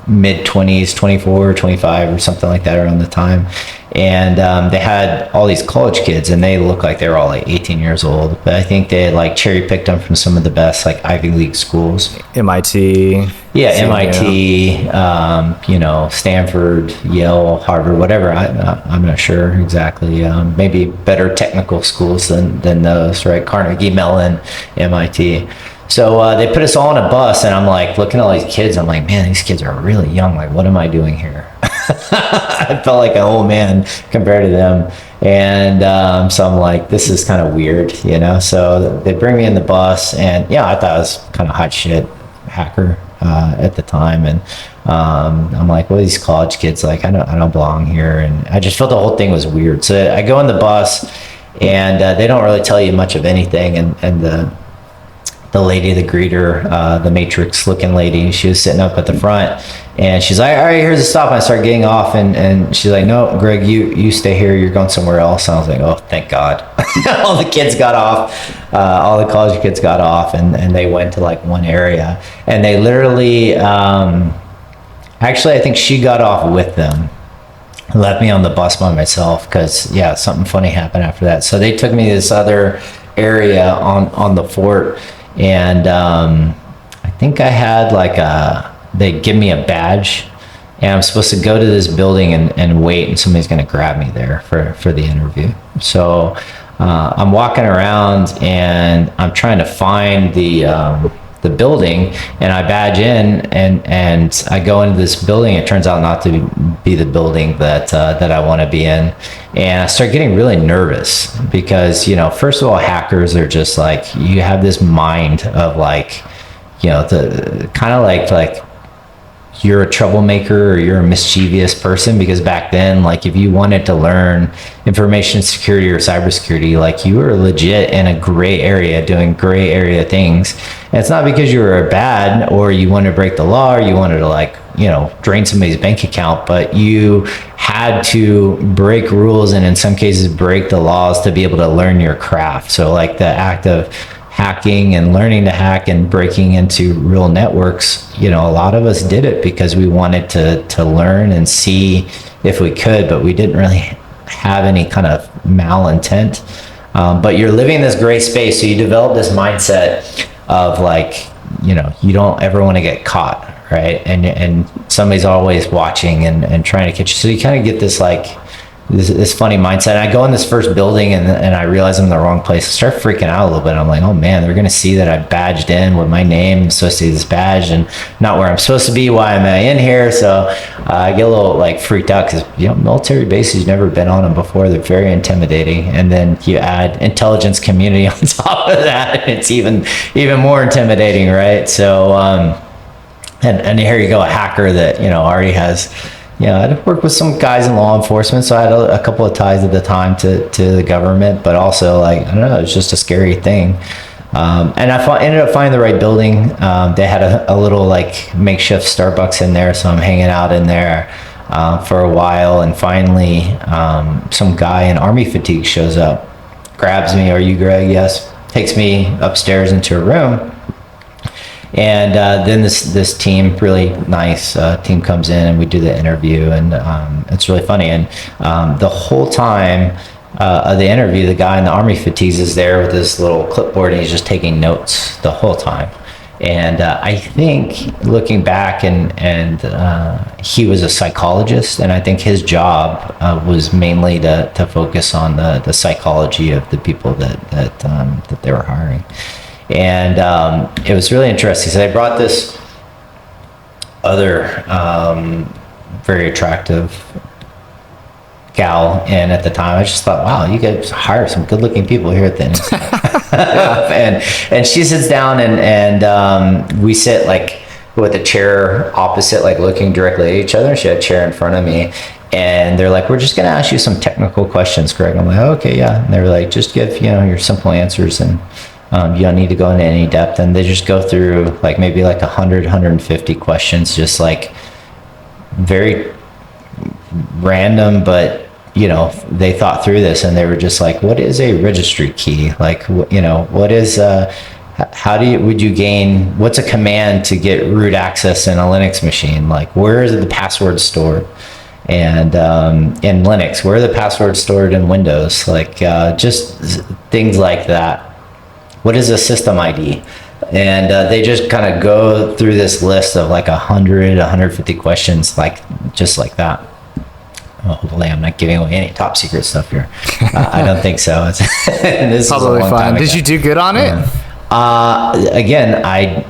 mid-20s, 24, 25 or something like that around the time. And they had all these college kids, and they looked like they were all like 18 years old. But I think they like cherry picked them from some of the best like Ivy League schools. MIT. Yeah, MIT, you know, Stanford, Yale, Harvard, whatever. I'm not sure exactly. Maybe better technical schools than those, right? Carnegie Mellon, MIT. So they put us all on a bus, and I'm like looking at all these kids. I'm like, man, these kids are really young. Like, what am I doing here? I felt like an old man compared to them. And so I'm like, this is kind of weird, you know? So they bring me in the bus, and yeah, I thought I was kind of hot shit hacker at the time. And I'm like, well, these college kids, like, I don't belong here. And I just felt the whole thing was weird. So I go in the bus, and they don't really tell you much of anything. And the lady, the greeter, the Matrix looking lady, she was sitting up at the front, and she's like, all right, here's the stop. And I start getting off, and she's like, no, Greg, you stay here. You're going somewhere else. And I was like, oh, thank God. All the kids got off. All the college kids got off, and they went to like one area, and they literally, actually, I think she got off with them. Left me on the bus by myself because, yeah, something funny happened after that. So they took me to this other area on the fort, and I think I had like they give me a badge, and I'm supposed to go to this building and wait, and somebody's going to grab me there for the interview. So I'm walking around, and I'm trying to find the building, and I badge in, and I go into this building. It turns out not to be the building that I want to be in, and I start getting really nervous because, you know, first of all, hackers are just like, you have this mind of like, you know, the kind of like you're a troublemaker or you're a mischievous person, because back then, like, if you wanted to learn information security or cybersecurity, like, you were legit in a gray area doing gray area things. And it's not because you were bad or you wanted to break the law or you wanted to, like, you know, drain somebody's bank account, but you had to break rules and in some cases break the laws to be able to learn your craft. So like the act of hacking and learning to hack and breaking into real networks, you know, a lot of us did it because we wanted to learn and see if we could, but we didn't really have any kind of malintent. But you're living in this gray space, so you develop this mindset of like, you know, you don't ever want to get caught, right? And somebody's always watching and trying to catch you. So you kind of get this like this funny mindset. And I go in this first building and I realize I'm in the wrong place. I start freaking out a little bit. I'm like, oh man, they're going to see that I badged in with my name, associated with this badge, and not where I'm supposed to be. Why am I in here? So I get a little like freaked out because, you know, military bases, you've never been on them before. They're very intimidating. And then you add intelligence community on top of that. It's even more intimidating, right? So, and here you go, a hacker that, you know, already has, you know, I'd worked with some guys in law enforcement, so I had a couple of ties at the time to the government, but also, like, I don't know, it's just a scary thing. And I ended up finding the right building. They had a little, like, makeshift Starbucks in there, so I'm hanging out in there for a while, and finally, some guy in army fatigue shows up, grabs me, "Are you Greg?" "Yes." Takes me upstairs into a room. And then this team, really nice team, comes in and we do the interview, and it's really funny. And the whole time of the interview, the guy in the army fatigues is there with this little clipboard, and he's just taking notes the whole time. And I think looking back, and he was a psychologist, and I think his job was mainly to focus on the psychology of the people that they were hiring. And it was really interesting. So they brought this other very attractive gal in at the time. I just thought, wow, you guys hire some good-looking people here at the end. and she sits down, and we sit like with a chair opposite, like looking directly at each other. And she had a chair in front of me. And they're like, "We're just going to ask you some technical questions, Greg." I'm like, "Okay, yeah." And they were like, "Just give, you know, your simple answers." And You don't need to go into any depth, and they just go through like maybe like 150 questions, just like very random, but they thought through this, and they were just like, what is a registry key? Like, what is would you gain, what's a command to get root access in a Linux machine? Like, where is the password stored? And in Linux, where are the passwords stored in Windows? Like, just things like that. What is a system ID? And they just kind of go through this list of like 150 questions, like just like that. Well, hopefully I'm not giving away any top secret stuff here. I don't think so. This probably fine. Did you do good on it? Again, I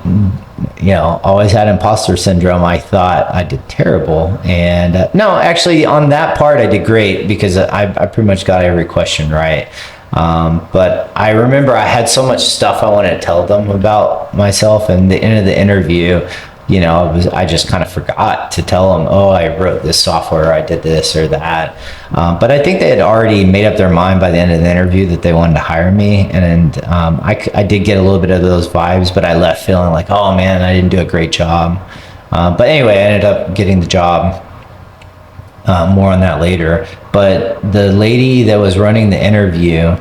always had imposter syndrome. I thought I did terrible. And no, actually on that part, I did great because I pretty much got every question right. But I remember I had so much stuff I wanted to tell them about myself, and the end of the interview, I just kind of forgot to tell them, oh, I wrote this software, I did this or that. But I think they had already made up their mind by the end of the interview that they wanted to hire me. And I did get a little bit of those vibes, but I left feeling like, oh man, I didn't do a great job. But anyway, I ended up getting the job. More on that later. But the lady that was running the interview,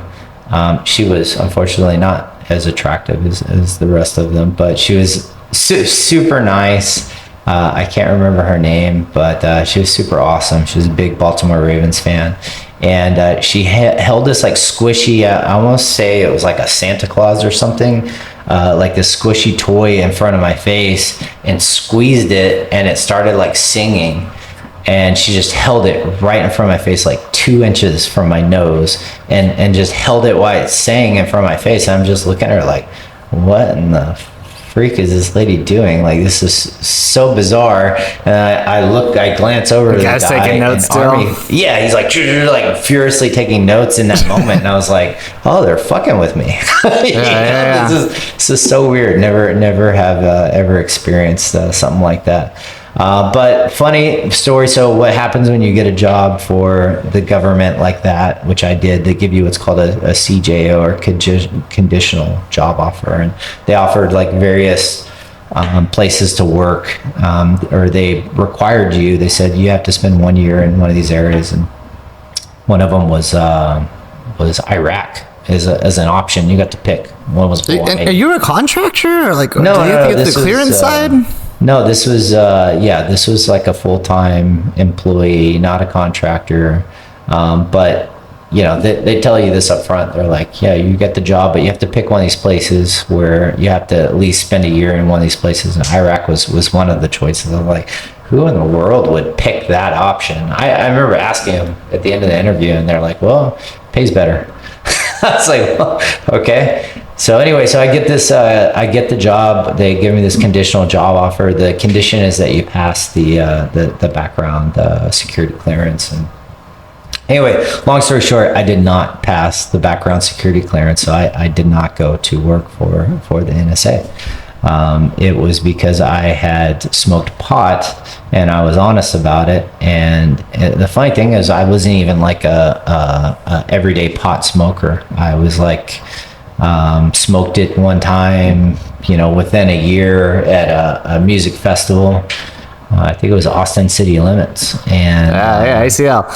she was unfortunately not as attractive as the rest of them, but she was super nice. I can't remember her name, but she was super awesome. She was a big Baltimore Ravens fan. And she held this like squishy, I almost say it was like a Santa Claus or something, like this squishy toy in front of my face, and squeezed it, and it started like singing. And she just held it right in front of my face, like 2 inches from my nose, and just held it while it's sang in front of my face. And I'm just looking at her like, what in the freak is this lady doing? Like, this is so bizarre. And I glance over to the guy taking notes still. Yeah, he's like furiously taking notes in that moment. And I was like, oh, they're fucking with me. Yeah. This is so weird. Never have ever experienced something like that. But funny story. So what happens when you get a job for the government like that, which I did, they give you what's called a CJO, or conditional job offer. And they offered like various places to work, or they required you. They said you have to spend 1 year in one of these areas. And one of them was Iraq as an option. You got to pick. One was Hawaii. And are you a contractor, or like, no, do you have to get the clearance side? No, this was this was like a full-time employee, not a contractor. But they tell you this up front. They're like, yeah, you get the job, but you have to pick one of these places where you have to at least spend a year in one of these places. And Iraq was one of the choices. I'm like, who in the world would pick that option? I remember asking them at the end of the interview, and they're like, well, pays better. I was like, well, okay. So anyway, so I get the job. They give me this conditional job offer. The condition is that you pass the background security clearance. And anyway, long story short, I did not pass the background security clearance, so I did not go to work for the NSA. It was because I had smoked pot, and I was honest about it. And the funny thing is, I wasn't even like a everyday pot smoker. I was like, smoked it one time, within a year at a music festival. I think it was Austin City Limits. And ACL.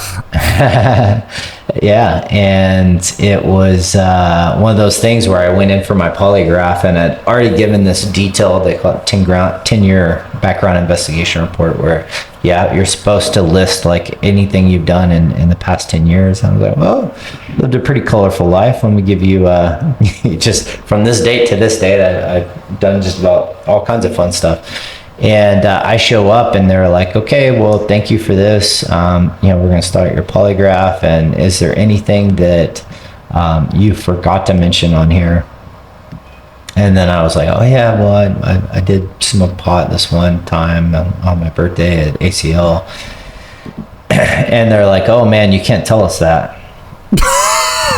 Yeah, and it was one of those things where I went in for my polygraph, and I'd already given this detailed, they call it 10-year background investigation report, where you're supposed to list like anything you've done in the past 10 years. And I was like, well, lived a pretty colorful life. Let me give you just from this date to this date, I've done just about all kinds of fun stuff. And I show up, and they're like, okay, well, thank you for this. We're going to start your polygraph. And is there anything that you forgot to mention on here? And then I was like, oh yeah, well, I did smoke pot this one time on my birthday at ACL. And they're like, oh man, you can't tell us that.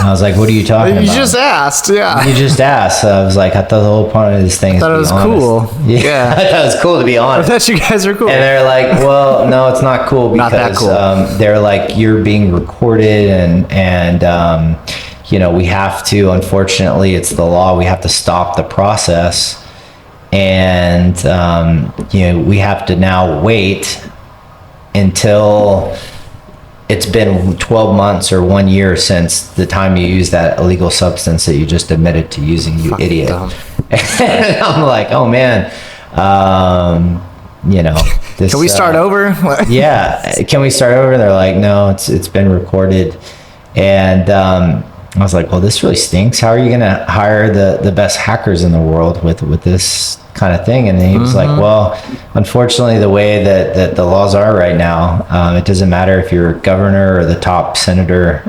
I was like, what are you talking about? You just asked, yeah. You just asked. So I was like, I thought the whole point of this thing is to be honest. I thought it was cool. Yeah. I thought it was cool to be honest. I thought you guys were cool. And they're like, well, no, it's not cool because not that cool. They're like, you're being recorded, and we have to, unfortunately, it's the law, we have to stop the process. And, we have to now wait until it's been 12 months or 1 year since the time you used that illegal substance that you just admitted to using, you idiot. And I'm like, oh man, this, can we start over? Yeah, can we start over? And they're like, no, it's been recorded. And I was like, well, this really stinks. How are you going to hire the best hackers in the world with this kind of thing? And then he was like, well, unfortunately, the way that the laws are right now, it doesn't matter if you're a governor or the top senator,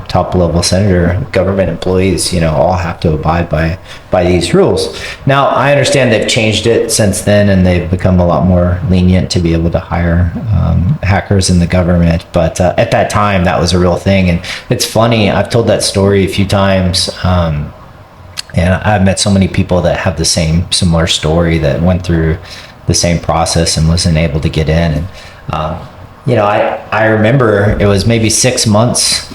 top level senator, government employees, all have to abide by these rules. Now, I understand they've changed it since then, and they've become a lot more lenient to be able to hire hackers in the government. But at that time, that was a real thing. And it's funny, I've told that story a few times. And I've met so many people that have the similar story, that went through the same process and wasn't able to get in. And, I remember it was maybe 6 months.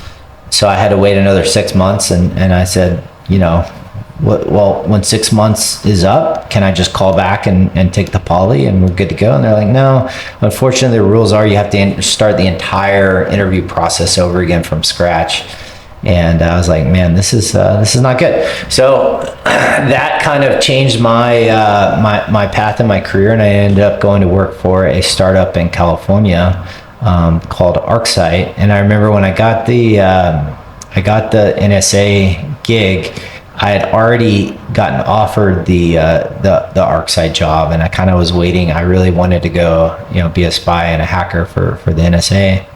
So I had to wait another 6 months. And I said, well, when 6 months is up, can I just call back and take the poly and we're good to go? And they're like, no, unfortunately, the rules are you have to start the entire interview process over again from scratch. And I was like, man, this is not good. So that kind of changed my my path in my career, and I ended up going to work for a startup in California called ArcSight. And I remember when I got the NSA gig, I had already gotten offered the ArcSight job, and I kind of was waiting. I really wanted to go, be a spy and a hacker for the NSA.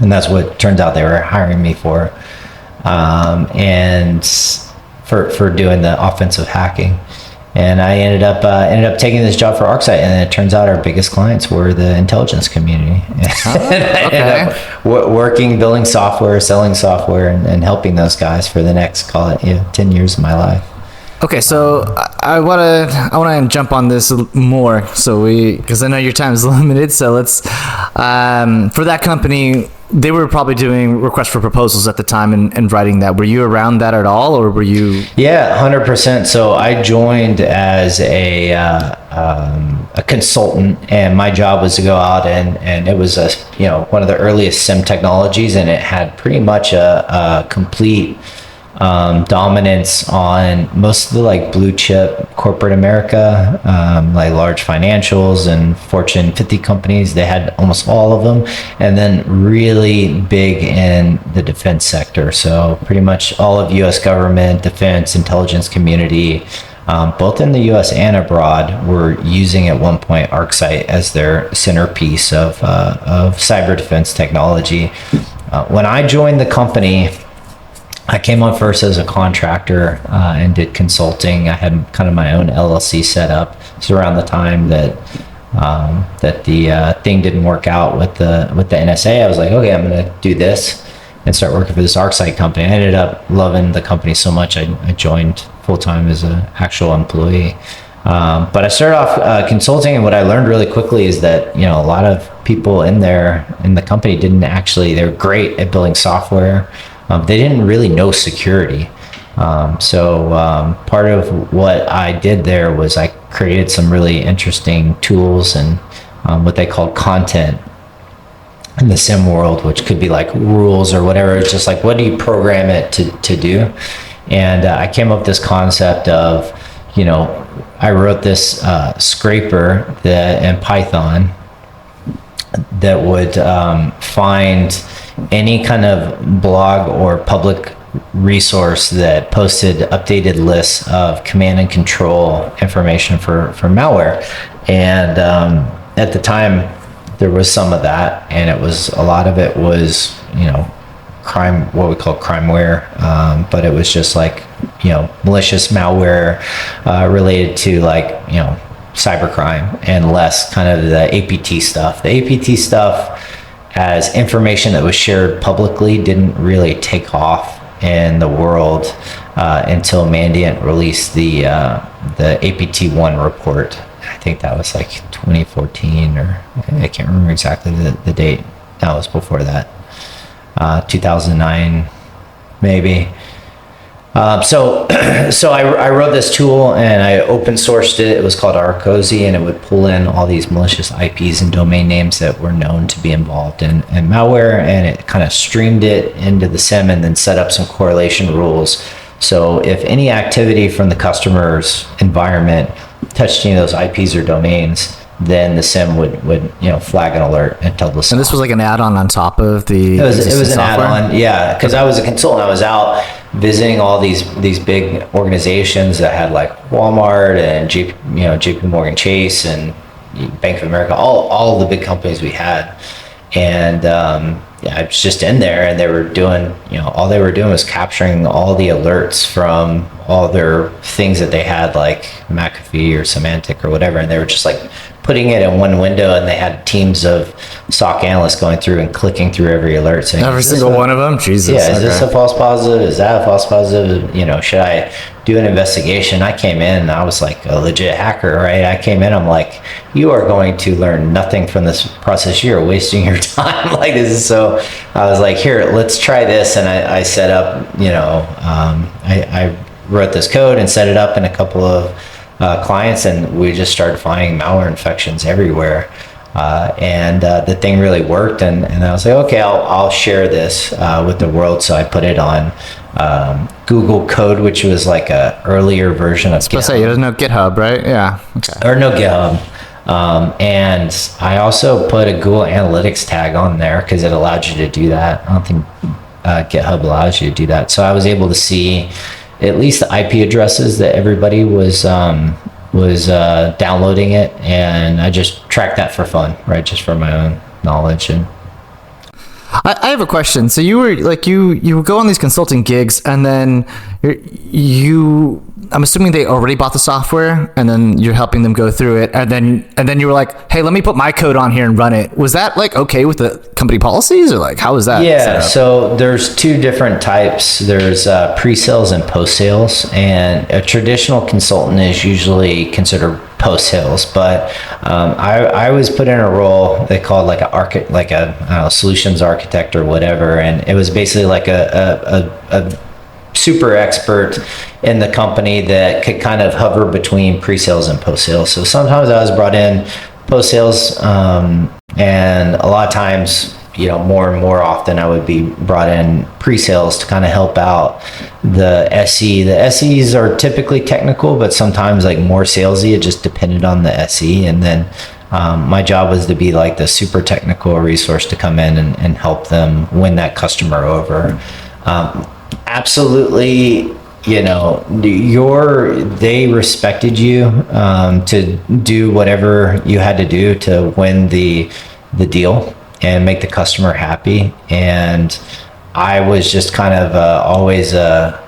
And that's what turns out they were hiring me for, and for doing the offensive hacking. And I ended up taking this job for ArcSight, and it turns out our biggest clients were the intelligence community. And I ended up working, building software, selling software, and helping those guys for the next, call it, 10 years of my life. Okay, so I wanna jump on this more, because I know your time is limited. So let's for that company, they were probably doing requests for proposals at the time and writing that. Were you around that at all, or were you? Yeah, 100%. So I joined as a consultant, and my job was to go out and it was one of the earliest SIM technologies, and it had pretty much a complete dominance on most of the blue chip corporate America, like large financials and Fortune 50 companies. They had almost all of them, and then really big in the defense sector. So pretty much all of U.S. government, defense, intelligence community, both in the U.S. and abroad, were using at one point ArcSight as their centerpiece of cyber defense technology. When I joined the company, I came on first as a contractor and did consulting. I had kind of my own LLC set up. So around the time that the thing didn't work out with the NSA, I was like, okay, I'm going to do this and start working for this ArcSight company. I ended up loving the company so much, I joined full time as an actual employee. But I started off consulting, and what I learned really quickly is that a lot of people in the company they were great at building software. They didn't really know security. So part of what I did there was I created some really interesting tools and what they called content in the SIM world, which could be like rules or whatever. It's just like, what do you program it to do? And I came up with this concept of, I wrote this scraper in Python that would find any kind of blog or public resource that posted updated lists of command and control information for malware. And at the time, there was some of that, and a lot of it was, crime, what we call crimeware, but it was just like, malicious malware related to cybercrime, and less kind of the APT stuff. The APT stuff, as information that was shared publicly, didn't really take off in the world until Mandiant released the APT1 report. I think that was 2014, or I can't remember exactly the date. That was before that. 2009, maybe. So I wrote this tool and I open sourced it. It was called ArcSight, and it would pull in all these malicious IPs and domain names that were known to be involved in malware, and it kind of streamed it into the SIEM and then set up some correlation rules. So if any activity from the customer's environment touched any of those IPs or domains, then the SIEM would flag an alert and tell the SOC. And this was like an add-on on top of the It was an software? add-on, yeah, because I was a consultant. I was out visiting all these big organizations that had like Walmart and JP Morgan Chase and Bank of America, all the big companies we had. And I was just in there, and they were doing, all they were doing was capturing all the alerts from all their things that they had, like McAfee or Symantec or whatever, and they were just like putting it in one window, and they had teams of SOC analysts going through and clicking through every alert, saying Every single one of them? Jesus. Yeah, is this a false positive? Is that a false positive? Should I do an investigation? I came in and I was like a legit hacker, right? I came in, I'm like, you are going to learn nothing from this process. You're wasting your time. Like, this is so, I was like, here, let's try this. And I set up, I wrote this code and set it up in a couple of clients, and we just started finding malware infections everywhere. The thing really worked, and I was like, okay, I'll share this with the world. So I put it on Google Code, which was like a earlier version of GitHub. Let's say there's no GitHub, right? Yeah. Okay. Or no GitHub. And I also put a Google Analytics tag on there because it allowed you to do that. I don't think GitHub allows you to do that. So I was able to see at least the IP addresses that everybody was downloading it, and I just tracked that for fun, right? Just for my own knowledge. And I have a question. So you were like, you go on these consulting gigs, and then I'm assuming they already bought the software, and then you're helping them go through it, and then you were like, hey, let me put my code on here and run it. Was that like okay with the company policies, or like how was that? Yeah, so there's two different types. There's pre-sales and post-sales, and a traditional consultant is usually considered post-sales, but I was put in a role they called like a solutions architect or whatever, and it was basically like a super expert in the company that could kind of hover between pre-sales and post-sales. So sometimes I was brought in post-sales, and a lot of times, more and more often I would be brought in pre-sales to kind of help out the SE. The SEs are typically technical, but sometimes like more salesy. It just depended on the SE. And then my job was to be like the super technical resource to come in and help them win that customer over. Absolutely, they respected you to do whatever you had to do to win the deal and make the customer happy. And I was just kind of always a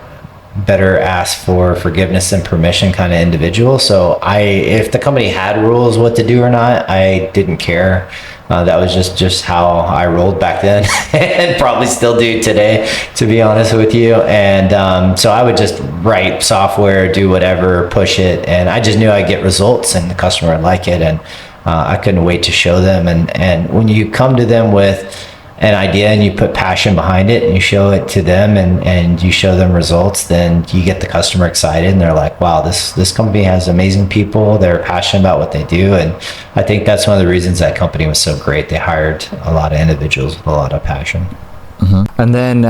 better ask for forgiveness and permission kind of individual. So if the company had rules what to do or not, I didn't care. That was just how I rolled back then, and probably still do today, to be honest with you. And so I would just write software, do whatever, push it, and I just knew I'd get results and the customer would like it, and I couldn't wait to show them. And when you come to them with an idea and you put passion behind it and you show it to them and you show them results, then you get the customer excited, and they're like, wow, this company has amazing people. They're passionate about what they do. And I think that's one of the reasons that company was so great. They hired a lot of individuals with a lot of passion. Mm-hmm. And then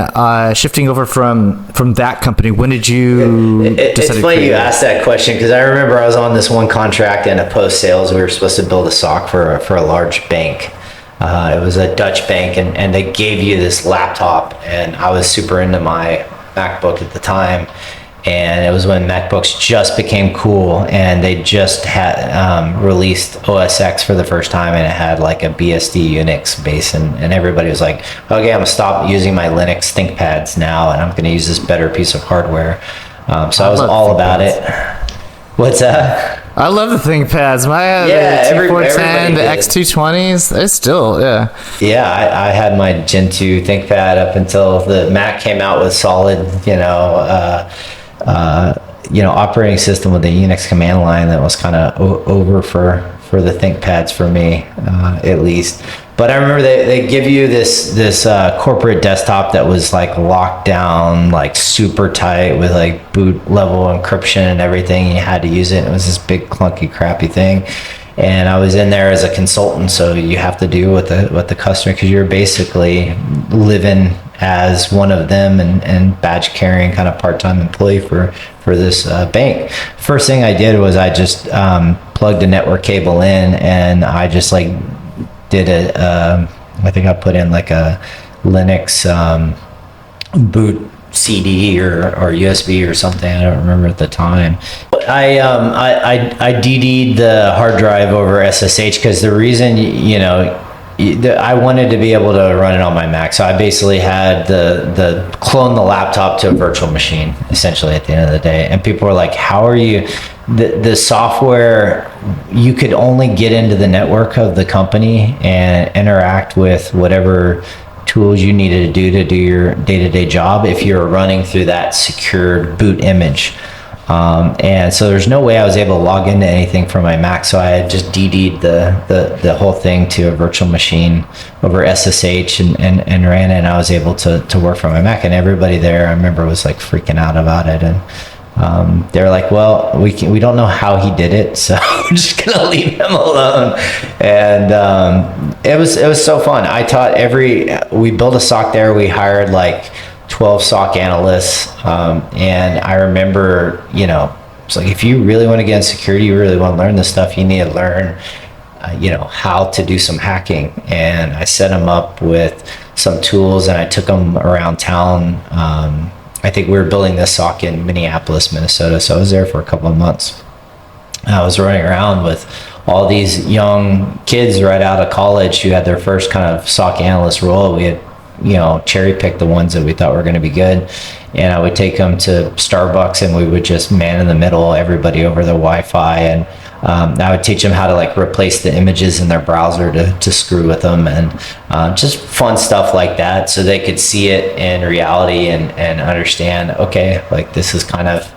shifting over from that company, when did you It's funny you asked that question, because I remember I was on this one contract in a post-sales. We were supposed to build a SOC for a large bank. It was a Dutch bank, and they gave you this laptop, and I was super into my MacBook at the time, and it was when MacBooks just became cool, and they just had released OS X for the first time, and it had like a BSD Unix base, and everybody was like, okay, I'm gonna stop using my Linux ThinkPads now, and I'm gonna use this better piece of hardware. So I was all about it. What's that? I love the ThinkPads. My T410, the X220s, they're still, yeah. Yeah, I had my Gen 2 ThinkPad up until the Mac came out with solid, operating system with the Unix command line that was kind of over for were the ThinkPads for me, at least. But I remember they give you this corporate desktop that was like locked down, like super tight with like boot level encryption and everything. You had to use it. It was this big clunky crappy thing. And I was in there as a consultant, so you have to do with the customer, because you're basically living as one of them and badge carrying kind of part-time employee for this bank. First thing I did was I just plugged a network cable in, and I just like did I think I put in like a Linux boot CD or USB or something. I don't remember at the time. I DD'd the hard drive over SSH because the reason, I wanted to be able to run it on my Mac. So I basically had the clone the laptop to a virtual machine, essentially, at the end of the day. And people were like, how are you, the software, you could only get into the network of the company and interact with whatever tools you needed to do your day-to-day job if you're running through that secured boot image. And so there's no way I was able to log into anything from my Mac. So I had just DD'd the whole thing to a virtual machine over SSH and ran it, and I was able to work from my Mac. And everybody there, I remember, was like freaking out about it. And they're like, well, we don't know how he did it, so we're just gonna leave him alone. And it was so fun. I taught we built a SOC there. We hired like 12 SOC analysts, and I remember, it's like, if you really want to get in security, you really want to learn this stuff, you need to learn how to do some hacking. And I set them up with some tools, and I took them around town. I think we were building this SOC in Minneapolis, Minnesota, so I was there for a couple of months. I was running around with all these young kids right out of college who had their first kind of SOC analyst role. We had cherry pick the ones that we thought were going to be good, and I would take them to Starbucks, and we would just man in the middle everybody over the Wi-Fi, and I would teach them how to like replace the images in their browser to screw with them, and just fun stuff like that, so they could see it in reality and understand, okay, like this is kind of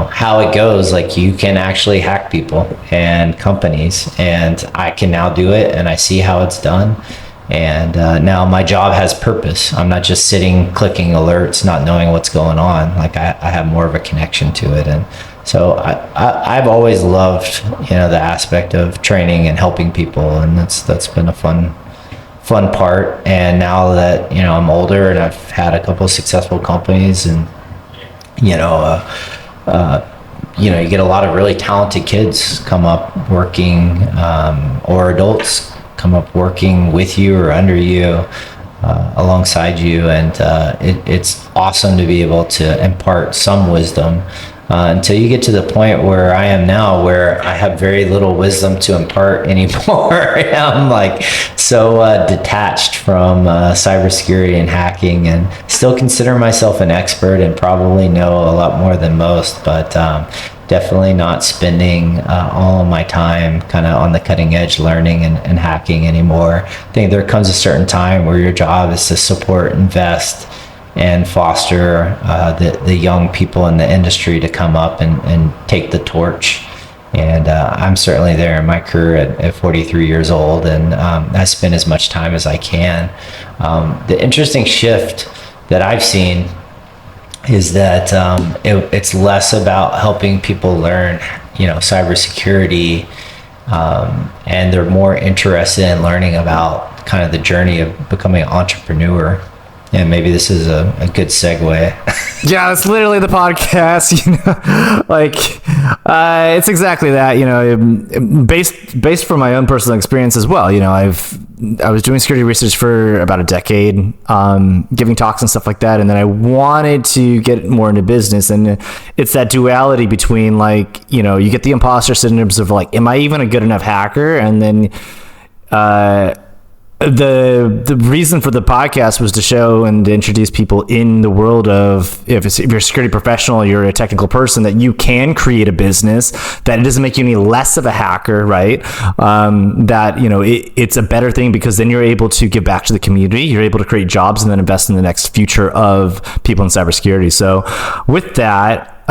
how it goes. Like, you can actually hack people and companies, and I can now do it, and I see how it's done. And now my job has purpose. I'm not just sitting clicking alerts, not knowing what's going on. Like, I have more of a connection to it. And so I've always loved, the aspect of training and helping people. And that's been a fun part. And now that, I'm older and I've had a couple of successful companies, and, you get a lot of really talented kids come up working, or adults come up working with you or under you, alongside you, and it's awesome to be able to impart some wisdom until you get to the point where I am now, where I have very little wisdom to impart anymore. I'm like so detached from cybersecurity and hacking, and still consider myself an expert and probably know a lot more than most, but definitely not spending all of my time kind of on the cutting edge learning and hacking anymore. I think there comes a certain time where your job is to support, invest, and foster the young people in the industry to come up and take the torch. And I'm certainly there in my career at 43 years old, and I spend as much time as I can. The interesting shift that I've seen is that it's less about helping people learn, cybersecurity, and they're more interested in learning about kind of the journey of becoming an entrepreneur. And maybe this is a good segue. Yeah, it's literally the podcast, it's exactly that, based from my own personal experience as well. I was doing security research for about a decade, giving talks and stuff like that. And then I wanted to get more into business. And it's that duality between you get the imposter syndromes of like, am I even a good enough hacker? And then, the reason for the podcast was to show and to introduce people in the world of, if you're a security professional, you're a technical person, that you can create a business, that it doesn't make you any less of a hacker, right? That, it's a better thing, because then you're able to give back to the community, you're able to create jobs, and then invest in the next future of people in cybersecurity. So with that,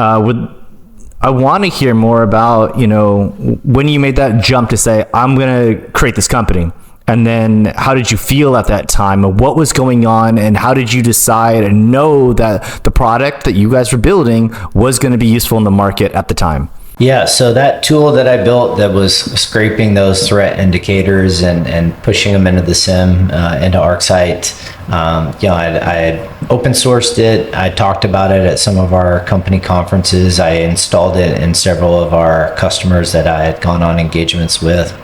I want to hear more about, when you made that jump to say, I'm going to create this company. And then how did you feel at that time? And what was going on? And how did you decide and know that the product that you guys were building was going to be useful in the market at the time? Yeah, so that tool that I built that was scraping those threat indicators and pushing them into the SIM, into ArcSight, I had open sourced it. I talked about it at some of our company conferences. I installed it in several of our customers that I had gone on engagements with.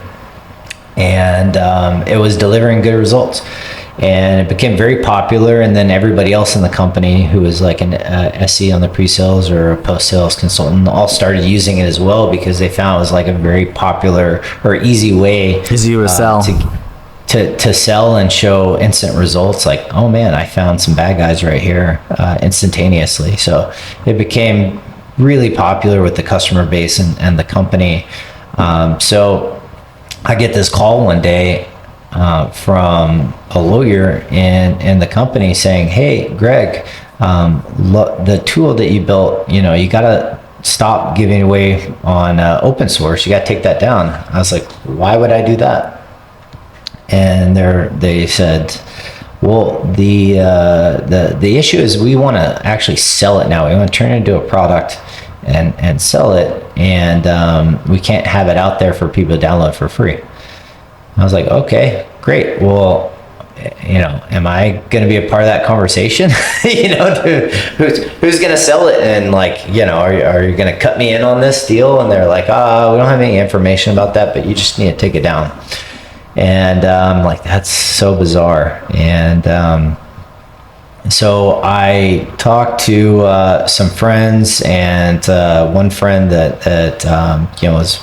And it was delivering good results. And it became very popular, and then everybody else in the company who was like an SE on the pre-sales or a post-sales consultant all started using it as well, because they found it was like a very popular or easy way to sell. To sell and show instant results, like, oh man, I found some bad guys right here instantaneously. So it became really popular with the customer base and the company. So I get this call one day from a lawyer in the company saying, hey, Greg, the tool that you built, you got to stop giving away on open source. You got to take that down. I was like, why would I do that? And they said, well, the issue is we want to actually sell it now. We want to turn it into a product and sell it. And we can't have it out there for people to download for free. I was like, okay, great. Well, am I going to be a part of that conversation? Who's going to sell it? And like, are you going to cut me in on this deal? And they're like, we don't have any information about that, but you just need to take it down. And I'm like, that's so bizarre. And so I talked to some friends, and one friend that was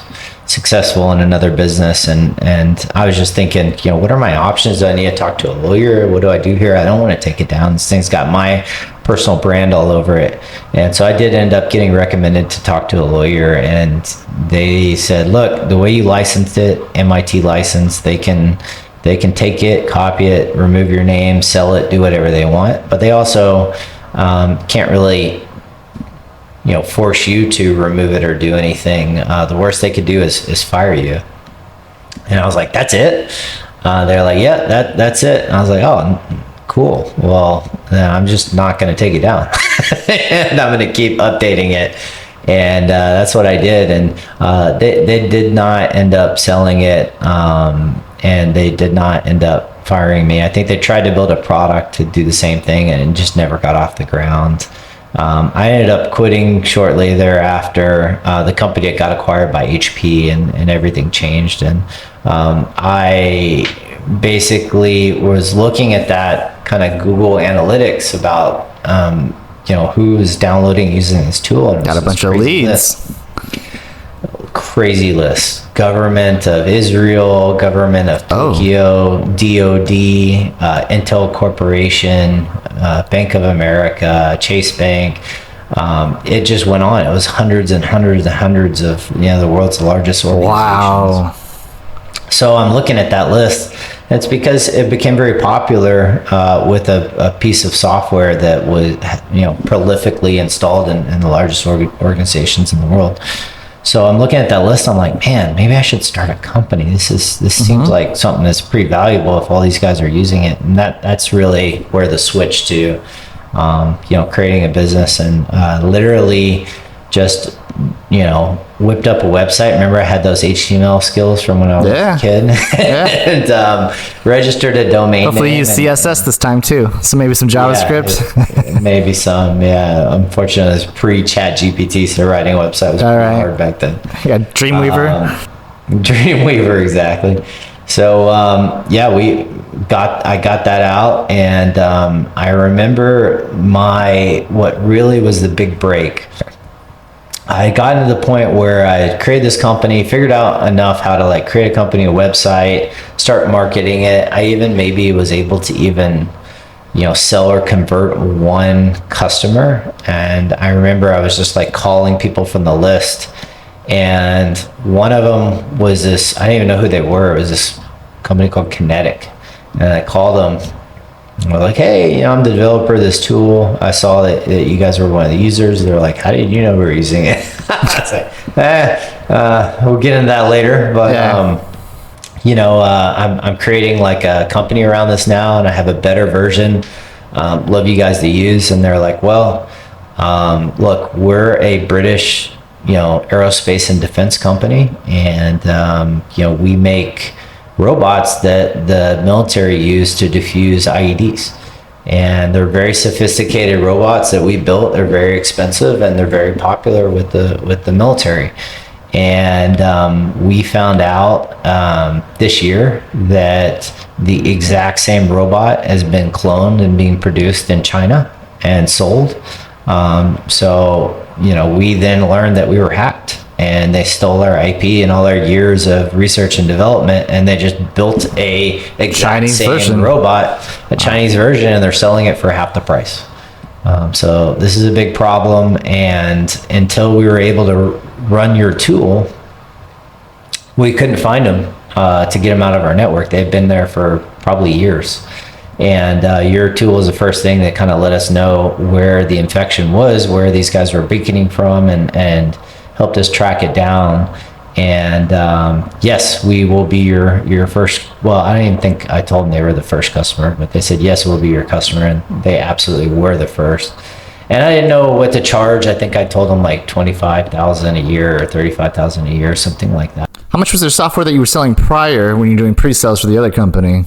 successful in another business, and I was just thinking, what are my options? Do I need to talk to a lawyer? What do I do here? I don't want to take it down. This thing's got my personal brand all over it. And so I did end up getting recommended to talk to a lawyer, and they said, look, the way you licensed it, MIT license, they can take it, copy it, remove your name, sell it, do whatever they want, but they also can't really force you to remove it or do anything. The worst they could do is fire you. And I was like, that's it? They're like, yeah, that's it. And I was like, oh, cool. Well, then I'm just not going to take it down. And I'm going to keep updating it. And that's what I did. And they did not end up selling it. And they did not end up firing me. I think they tried to build a product to do the same thing, and it just never got off the ground. I ended up quitting shortly thereafter. The company got acquired by HP, and everything changed. And I basically was looking at that kind of Google Analytics about who's downloading using this tool. And got a bunch of leads. Crazy list. Government of Israel, government of Tokyo, DOD, Intel Corporation, Bank of America, Chase Bank. It just went on. It was hundreds and hundreds and hundreds of the world's largest organizations. Wow. So I'm looking at that list. It's because it became very popular with a piece of software that was prolifically installed in the largest organizations in the world. So I'm looking at that list. I'm like, man, maybe I should start a company. This seems like something that's pretty valuable if all these guys are using it. And that's really where the switch to, creating a business, and literally just, whipped up a website. Remember, I had those HTML skills from when I was a kid, and registered a domain name. Hopefully, you use CSS this time too. So maybe some JavaScript. Yeah, maybe some. Yeah, unfortunately, it's pre-Chat GPT, so writing a website was pretty hard back then. Yeah, Dreamweaver. Dreamweaver, exactly. So I got that out, and I remember what really was the big break. I got to the point where I had created this company, figured out enough how to create a company, a website, start marketing it. I even maybe was able to even, sell or convert one customer. And I remember I was just calling people from the list. And one of them was this, I didn't even know who they were. It was this company called Kinetic. And I called them, And we're like, hey, I'm the developer of this tool. I saw that you guys were one of the users. They're like, how did you know we were using it? I was like, we'll get into that later. But, I'm creating like a company around this now, and I have a better version. Love you guys to use. And they're like, well, look, we're a British, aerospace and defense company. And, we make robots that the military use to defuse IEDs. And they're very sophisticated robots that we built. They're very expensive and they're very popular with the military. And we found out this year that the exact same robot has been cloned and being produced in China and sold. So we then learned that we were hacked, and they stole our IP and all our years of research and development, and they just built a Chinese version robot, a Chinese version, and they're selling it for half the price. So this is a big problem, and until we were able to run your tool, we couldn't find them to get them out of our network. They've been there for probably years. And your tool was the first thing that kind of let us know where the infection was, where these guys were beaconing from, and helped us track it down. And yes, we will be your first. Well, I don't even think I told them they were the first customer, but they said, yes, we'll be your customer. And they absolutely were the first. And I didn't know what to charge. I think I told them like $25,000 a year or $35,000 a year, something like that. How much was their software that you were selling prior when you were doing pre-sales for the other company?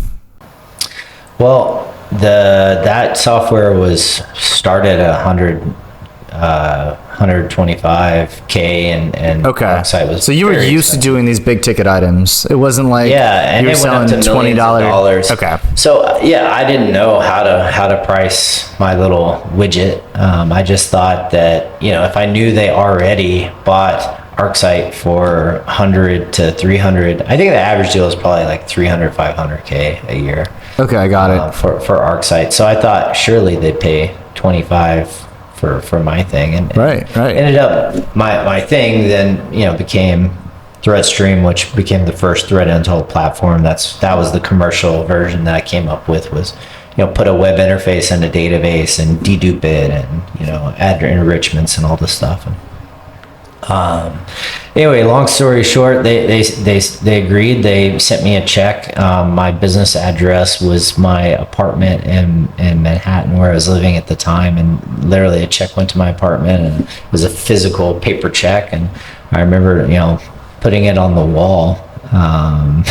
Well, that software was started at $125K, and okay. ArcSight was. So you were used to doing these big ticket items. It wasn't like and you were selling $20. Okay. So I didn't know how to price my little widget. I just thought that if I knew they already bought ArcSight for 100 to 300, I think the average deal is probably like 300, 500K a year. Okay, I got it. For ArcSight. So I thought surely they'd pay 25 for my thing. And right. Ended up my thing then, became ThreatStream, which became the first threat intel platform. That was the commercial version that I came up with, was, put a web interface in a database and dedupe it, and, add enrichments and all this stuff. And, anyway, long story short, they agreed. They sent me a check. My business address was my apartment in Manhattan, where I was living at the time, and literally a check went to my apartment, and it was a physical paper check. And I remember, putting it on the wall. I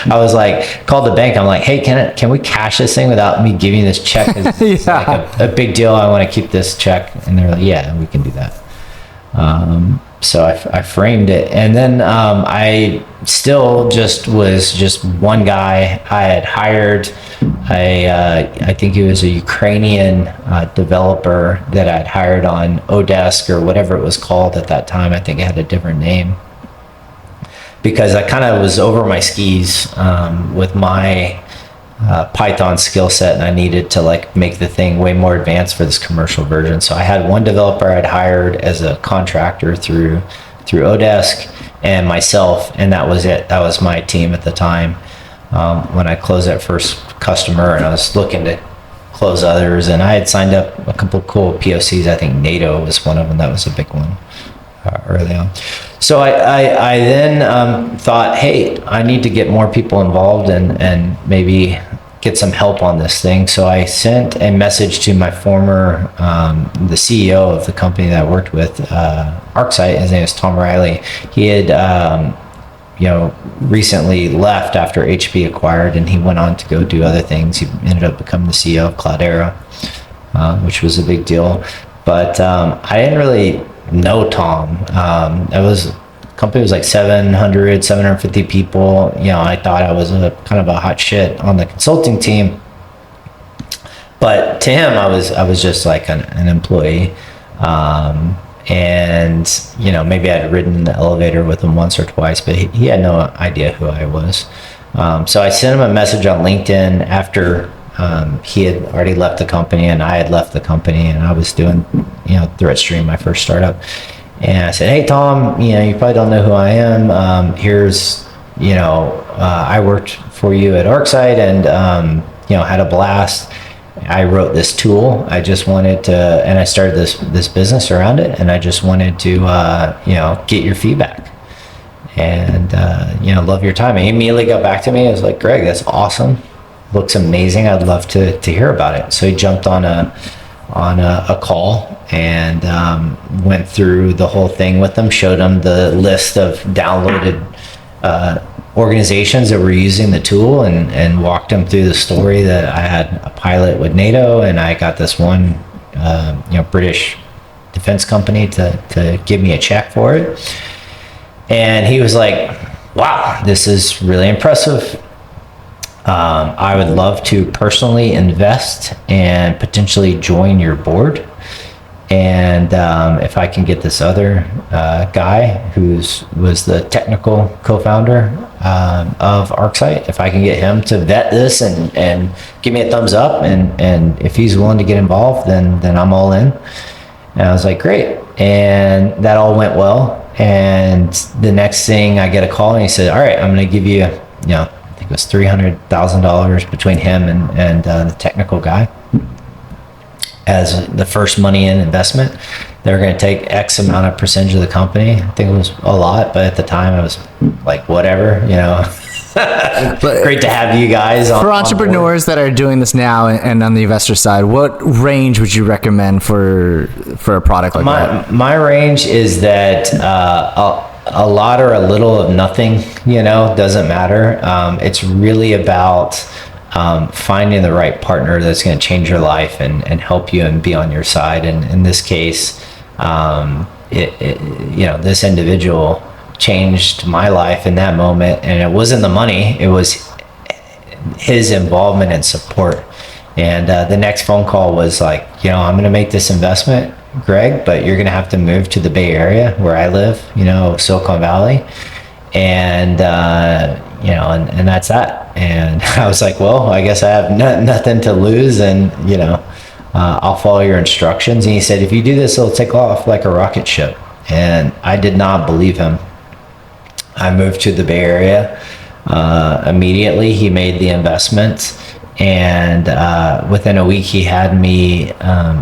was like, called the bank. I'm like, hey, can we cash this thing without me giving this check? It's like a big deal. I want to keep this check. And they're like, yeah, we can do that. So I framed it, and then I still was just one guy. I had hired I think he was a Ukrainian developer that I'd hired on Odesk or whatever it was called at that time. I think it had a different name, because I kind of was over my skis with my Python skill set, and I needed to make the thing way more advanced for this commercial version. So I had one developer I'd hired as a contractor through Odesk, and myself, and that was it. That was my team at the time. When I closed that first customer, and I was looking to close others, and I had signed up a couple of cool POCs. I think NATO was one of them. That was a big one early on. So I then thought, hey, I need to get more people involved and maybe get some help on this thing. So I sent a message to my former, the CEO of the company that I worked with, ArcSight. His name is Tom Riley. He had, recently left after HP acquired, and he went on to go do other things. He ended up becoming the CEO of Cloudera, which was a big deal. But I didn't really know Tom. Company was like 750 people. I thought I was kind of a hot shit on the consulting team, but to him, I was just like an employee. And maybe I'd ridden in the elevator with him once or twice, but he had no idea who I was. So I sent him a message on LinkedIn after he had already left the company and I had left the company, and I was doing ThreatStream, my first startup. And I said, hey, Tom, you probably don't know who I am. Here's, I worked for you at ArcSight, and, had a blast. I wrote this tool. I just wanted to, and I started this business around it, and I just wanted to, get your feedback and, love your time. And he immediately got back to me. I was like, Greg, that's awesome. Looks amazing. I'd love to hear about it. So he jumped on a call and went through the whole thing with them, showed them the list of downloaded organizations that were using the tool, and walked them through the story that I had a pilot with NATO, and I got this one British defense company to give me a check for it. And he was like, wow, this is really impressive. I would love to personally invest and potentially join your board. And if I can get this other guy was the technical co-founder of ArcSight, if I can get him to vet this and give me a thumbs up, and if he's willing to get involved, then I'm all in. And I was like, great. And that all went well. And the next thing, I get a call, and he said, all right, I'm going to give you, I think it was $300,000 between him and the technical guy as the first money in investment. They were going to take X amount of percentage of the company. I think it was a lot, but at the time I was like, whatever, But great to have you guys for entrepreneurs that are doing this now and on the investor side. What range would you recommend for a product like that? My range is that a lot or a little of nothing, doesn't matter. It's really about finding the right partner that's going to change your life and help you and be on your side. And in this case, this individual changed my life in that moment. And it wasn't the money, it was his involvement and support. And the next phone call was like, I'm going to make this investment, Greg, but you're going to have to move to the Bay Area where I live, Silicon Valley. And, and that's that. And I was like, well, I guess I have nothing to lose, and, I'll follow your instructions. And he said, if you do this, it'll take off like a rocket ship. And I did not believe him. I moved to the Bay Area. Immediately, he made the investment. And within a week, he had me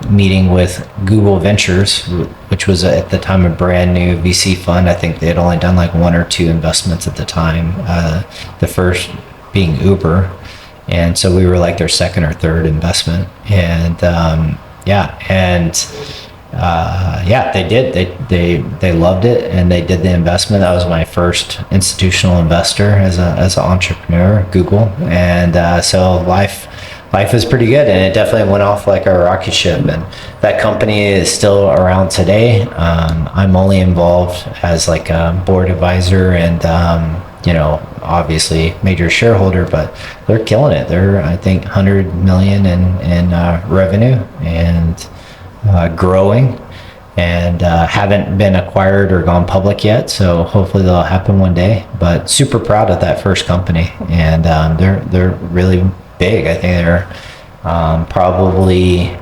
meeting with Google Ventures, which was at the time a brand new VC fund. I think they had only done like one or two investments at the time, the first being Uber. And so we were like their second or third investment. And they did. They loved it, and they did the investment. That was my first institutional investor as an entrepreneur, Google. And so life is pretty good, and it definitely went off like a rocket ship. And that company is still around today. I'm only involved as like a board advisor and obviously major shareholder, but they're killing it. They're, I think, 100 million in revenue and growing, and haven't been acquired or gone public yet, so hopefully that'll happen one day. But super proud of that first company, and they're really big. I think they're probably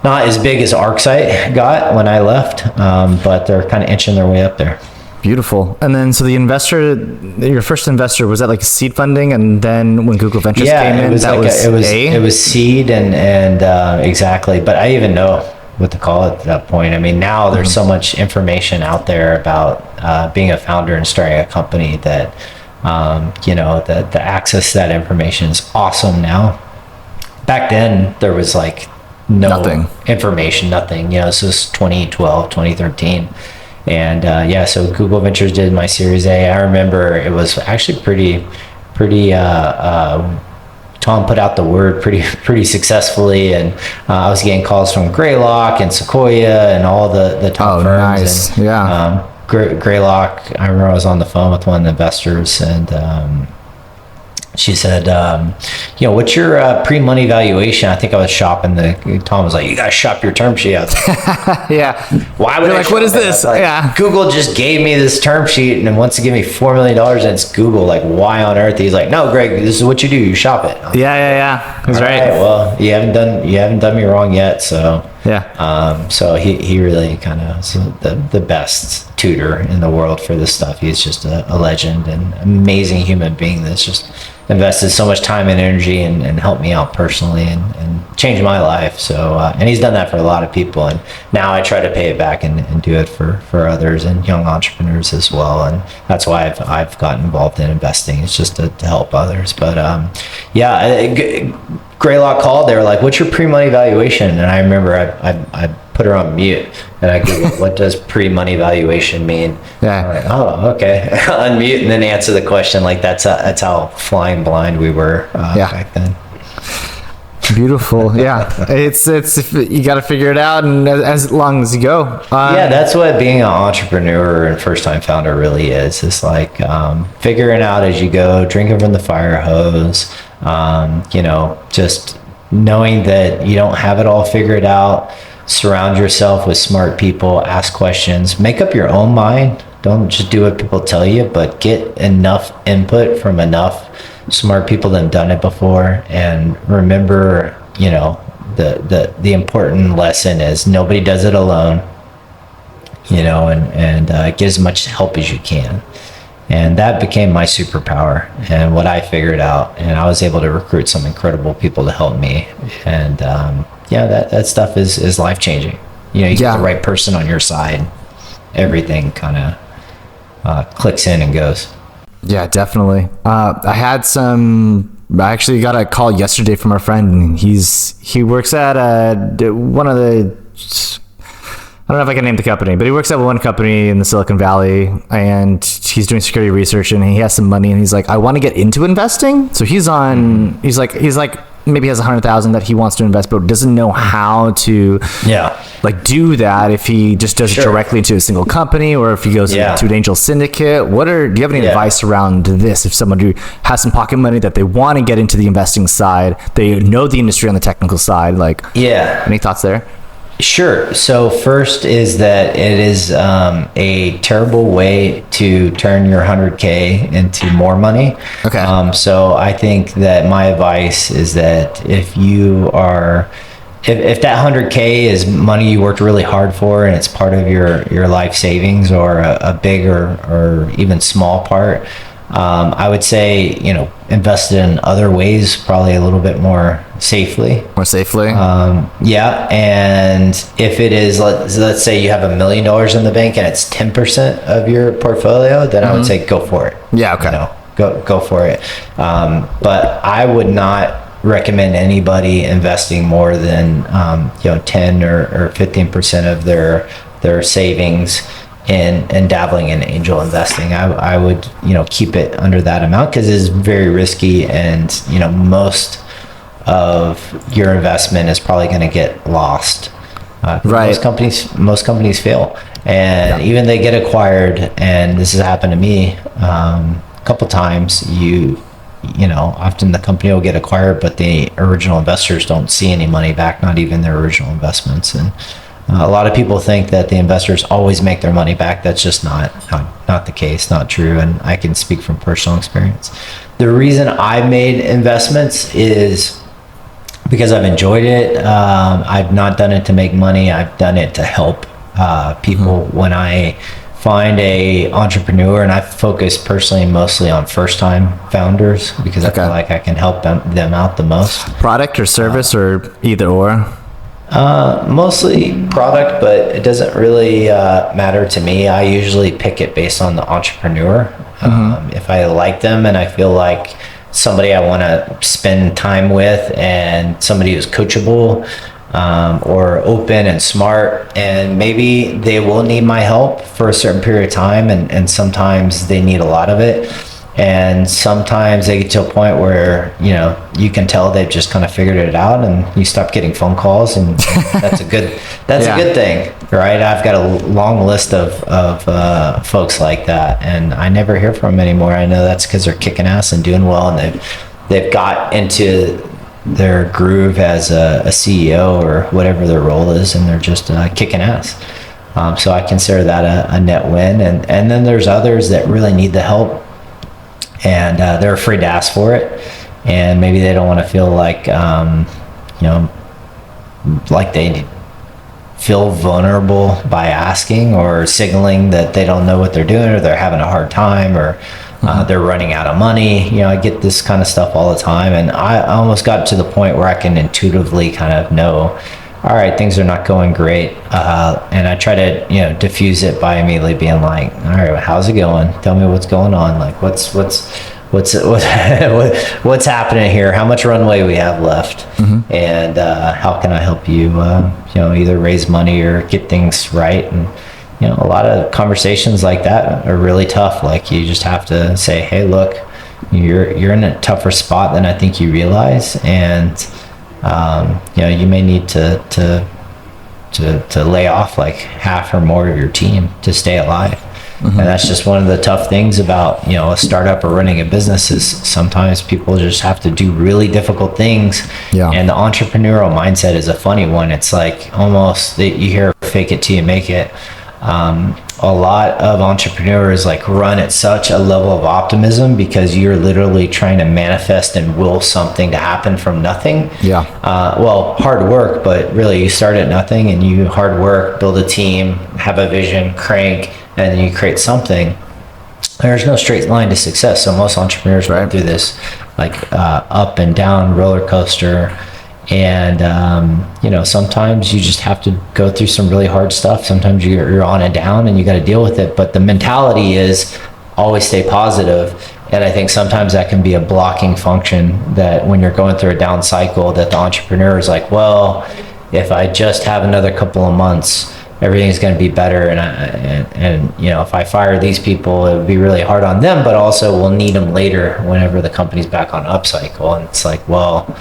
not as big as ArcSight got when I left, but they're kind of inching their way up there. Beautiful. And then, so the investor, your first investor, was that like seed funding? And then when Google Ventures came in, it was seed and exactly. But I even know what to call it at that point. I mean, now there's so much information out there about being a founder and starting a company that, the access to that information is awesome now. Back then, there was like nothing. Information, nothing. So this is 2012, 2013. And so Google Ventures did my Series A. I remember it was actually pretty. Tom put out the word pretty successfully, and I was getting calls from Greylock and Sequoia and all the top firms. Nice. And, Greylock, I remember I was on the phone with one of the investors, and she said, what's your pre-money valuation? I think I was shopping Tom was like, you gotta shop your term sheet. I was like, yeah. Why would I what is this? Like, Google just gave me this term sheet and wants to give me $4 million, and it's Google. Like, why on earth? He's like, no, Greg, this is what you do. You shop it. Yeah. That's right. Well, you haven't done me wrong yet. So So he really kind of is the best tutor in the world for this stuff. He's just a legend and amazing human being that's just invested so much time and energy and helped me out personally and changed my life. So and he's done that for a lot of people, and now I try to pay it back and do it for others and young entrepreneurs as well. And that's why I've gotten involved in investing. It's just to help others. But Greylock called. They were like, "What's your pre-money valuation?" And I remember I put her on mute and I go, "What does pre-money valuation mean?" Yeah. I'm like, "Oh, okay." Unmute and then answer the question. Like that's how flying blind we were back then. Beautiful. Yeah. It's you got to figure it out, and as long as you go. That's what being an entrepreneur and first-time founder really is. It's like figuring out as you go, drinking from the fire hose. Just knowing that you don't have it all figured out. Surround yourself with smart people, ask questions, make up your own mind. Don't just do what people tell you, but get enough input from enough smart people that have done it before. And remember, the important lesson is nobody does it alone, and get as much help as you can. And that became my superpower and what I figured out. And I was able to recruit some incredible people to help me. And that stuff is life-changing. You get the right person on your side, everything kind of clicks in and goes. Yeah, definitely. I actually got a call yesterday from our friend, and he works at one of the, I don't know if I can name the company, but he works at one company in the Silicon Valley, and he's doing security research, and he has some money, and he's like, I want to get into investing. So he's like maybe has 100,000 that he wants to invest, but doesn't know how to do that if he just does it directly into a single company, or if he goes into an angel syndicate. Do you have any advice around this? If someone who has some pocket money that they want to get into the investing side, they know the industry on the technical side, any thoughts there? Sure. So first is that it is a terrible way to turn your 100K into more money. Okay. So I think that my advice is that if that 100K is money you worked really hard for and it's part of your life savings, or a big or even small part, I would say, invest in other ways, probably a little bit more safely. And if it is, let's say you have $1 million in the bank and it's 10% of your portfolio, then I would say go for it. Yeah. Okay. Go for it. But I would not recommend anybody investing more than 10 or 15% of their savings and dabbling in angel investing. I would keep it under that amount, because it's very risky, and most of your investment is probably going to get lost. Right. Most companies fail, and even they get acquired, and this has happened to me a couple times. Often the company will get acquired, but the original investors don't see any money back, not even their original investments. And a lot of people think that the investors always make their money back. That's just not the case, not true. And I can speak from personal experience. The reason I made investments is because I've enjoyed it. I've not done it to make money. I've done it to help people. When I find a entrepreneur, and I focus personally mostly on first-time founders, because I feel like I can help them out the most. Product or service, or either or? Mostly product, but it doesn't really matter to me. I usually pick it based on the entrepreneur. If I like them and I feel like somebody I want to spend time with, and somebody who's coachable, or open and smart, and maybe they will need my help for a certain period of time, and sometimes they need a lot of it. And sometimes they get to a point where, you can tell they've just kind of figured it out, and you stop getting phone calls, and that's a good thing, right? I've got a long list of folks like that, and I never hear from them anymore. I know that's because they're kicking ass and doing well, and they've got into their groove as a CEO or whatever their role is, and they're just kicking ass. So I consider that a net win. And then there's others that really need the help, and they're afraid to ask for it, and maybe they don't want to feel like like they feel vulnerable by asking or signaling that they don't know what they're doing, or they're having a hard time, or they're running out of money. I get this kind of stuff all the time, and I almost got to the point where I can intuitively kind of know, all right, things are not going great, and I try to diffuse it by immediately being like, all right, well, how's it going? Tell me what's going on. Like what's happening here? How much runway we have left, and how can I help you? Either raise money or get things right. And a lot of conversations like that are really tough. Like, you just have to say, hey, look, you're in a tougher spot than I think you realize, and you may need to lay off like half or more of your team to stay alive. And that's just one of the tough things about a startup or running a business, is sometimes people just have to do really difficult things. And the entrepreneurial mindset is a funny one. It's like almost that you hear fake it till you make it. A lot of entrepreneurs like run at such a level of optimism because you're literally trying to manifest and will something to happen from nothing. Well, hard work, but really you start at nothing, and you hard work, build a team, have a vision, crank, and then you create something. There's no straight line to success. So most entrepreneurs go through this like up and down roller coaster. And, sometimes you just have to go through some really hard stuff. Sometimes you're on a down and you got to deal with it. But the mentality is always stay positive. And I think sometimes that can be a blocking function, that when you're going through a down cycle, that the entrepreneur is like, well, if I just have another couple of months, everything's going to be better. And if I fire these people, it would be really hard on them, but also we'll need them later whenever the company's back on upcycle. And it's like, well,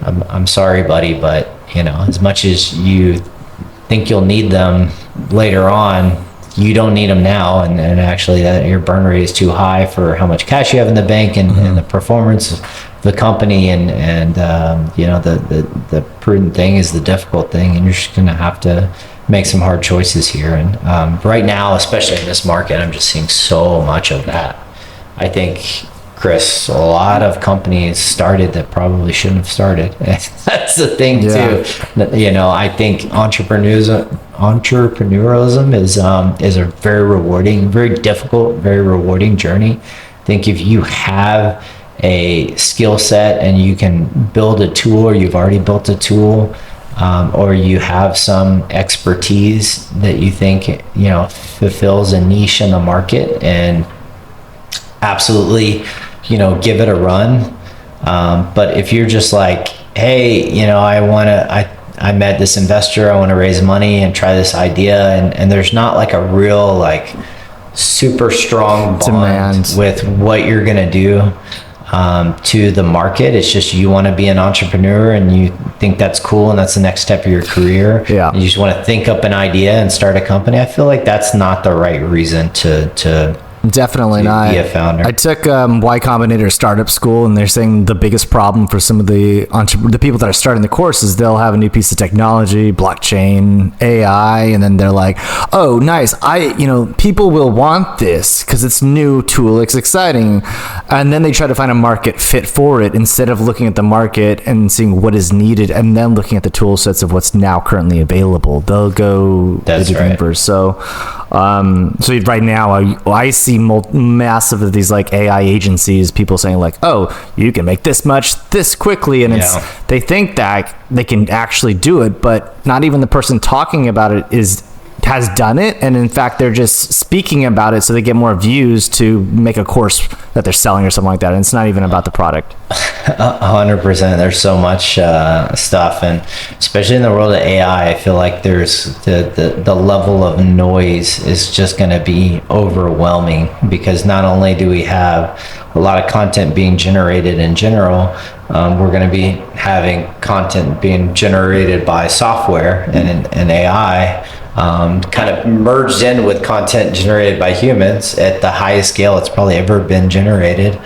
I'm sorry, buddy, but as much as you think you'll need them later on, you don't need them now. And actually that your burn rate is too high for how much cash you have in the bank, and the performance of the company, and the prudent thing is the difficult thing, and you're just gonna have to make some hard choices here. And right now, especially in this market, I'm just seeing so much of that. I think, Chris, a lot of companies started that probably shouldn't have started. That's the thing too. I think entrepreneurialism is a very rewarding, very difficult, very rewarding journey. I think if you have a skill set and you can build a tool, or you've already built a tool, or you have some expertise that you think fulfills a niche in the market, and absolutely give it a run. But if you're just like, hey, I met this investor, I want to raise money and try this idea, and there's not like a real like super strong bond with what you're gonna do to the market. It's just you want to be an entrepreneur and you think that's cool and that's the next step of your career. You just want to think up an idea and start a company. I feel like that's not the right reason to Definitely not. Be a founder. I took Y Combinator startup school, and they're saying the biggest problem for some of the people that are starting the course is they'll have a new piece of technology, blockchain, AI, and then they're like, "Oh, nice! People will want this because it's new tool, it's exciting," and then they try to find a market fit for it instead of looking at the market and seeing what is needed, and then looking at the tool sets of what's now currently available. They'll go the developers. So right now, I see massive of these like AI agencies, people saying like, oh, you can make this much this quickly, and they think that they can actually do it, but not even the person talking about it has done it, and in fact they're just speaking about it so they get more views to make a course that they're selling or something like that, and it's not even about the product. 100%. There's so much stuff, and especially in the world of AI, I feel like there's the level of noise is just going to be overwhelming, because not only do we have a lot of content being generated in general, we're going to be having content being generated by software and AI, kind of merged in with content generated by humans at the highest scale it's probably ever been generated.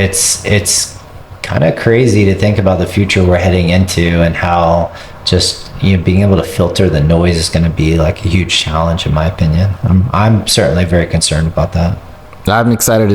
It's kind of crazy to think about the future we're heading into, and how just being able to filter the noise is going to be like a huge challenge, in my opinion. I'm certainly very concerned about that. I'm excited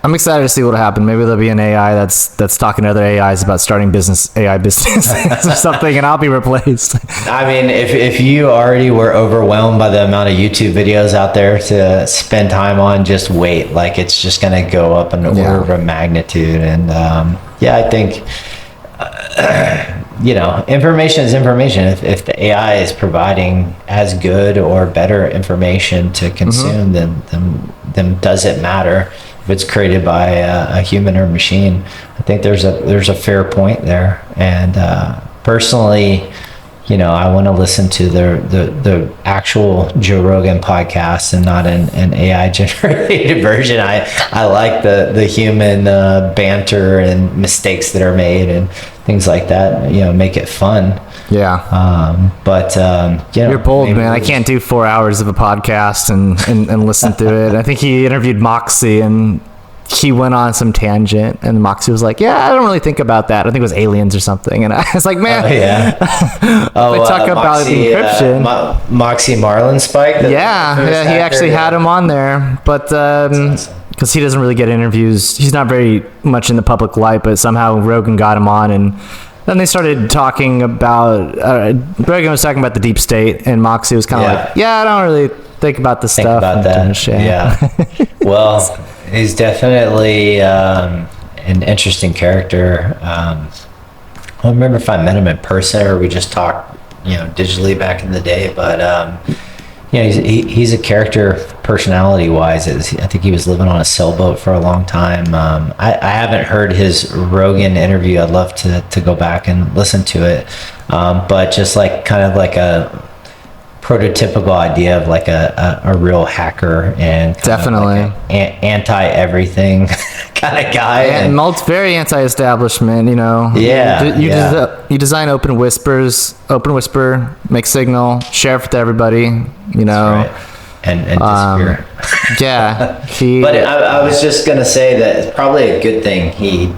I'm excited to see what'll happen. Maybe there'll be an AI that's talking to other AIs about starting AI business or something, and I'll be replaced. I mean, if you already were overwhelmed by the amount of YouTube videos out there to spend time on, just wait. Like, it's just going to go up an order of magnitude. And I think, information is information. If the AI is providing as good or better information to consume, then does it matter if it's created by a human or machine? I think there's a fair point there. And personally, I want to listen to the actual Joe Rogan podcast and not an AI generated version. I like the human banter and mistakes that are made and things like that. Make it fun. Yeah. You're bold, man. I can't do 4 hours of a podcast and listen to it. I think he interviewed Moxie and he went on some tangent and Moxie was like, I don't really think about that. I think it was aliens or something. And I was like, man, they talk about encryption. Moxie Marlinspike. He actually had him on there, but because he doesn't really get interviews. He's not very much in the public light, but somehow Rogan got him on, and then they started talking about, Rogan was talking about the deep state, and Moxie was kind of like, I don't really think about the stuff. About that. Yeah. Well, he's definitely an interesting character. I don't remember if I met him in person or we just talked, digitally back in the day, but he's a character personality wise. I think he was living on a sailboat for a long time. I haven't heard his Rogan interview. I'd love to go back and listen to it. But just like kind of like a prototypical idea of like a real hacker and definitely like anti everything kind of guy, and very anti-establishment. You design open whisper, make signal, share it with everybody. And disappear. But I was just gonna say that it's probably a good thing he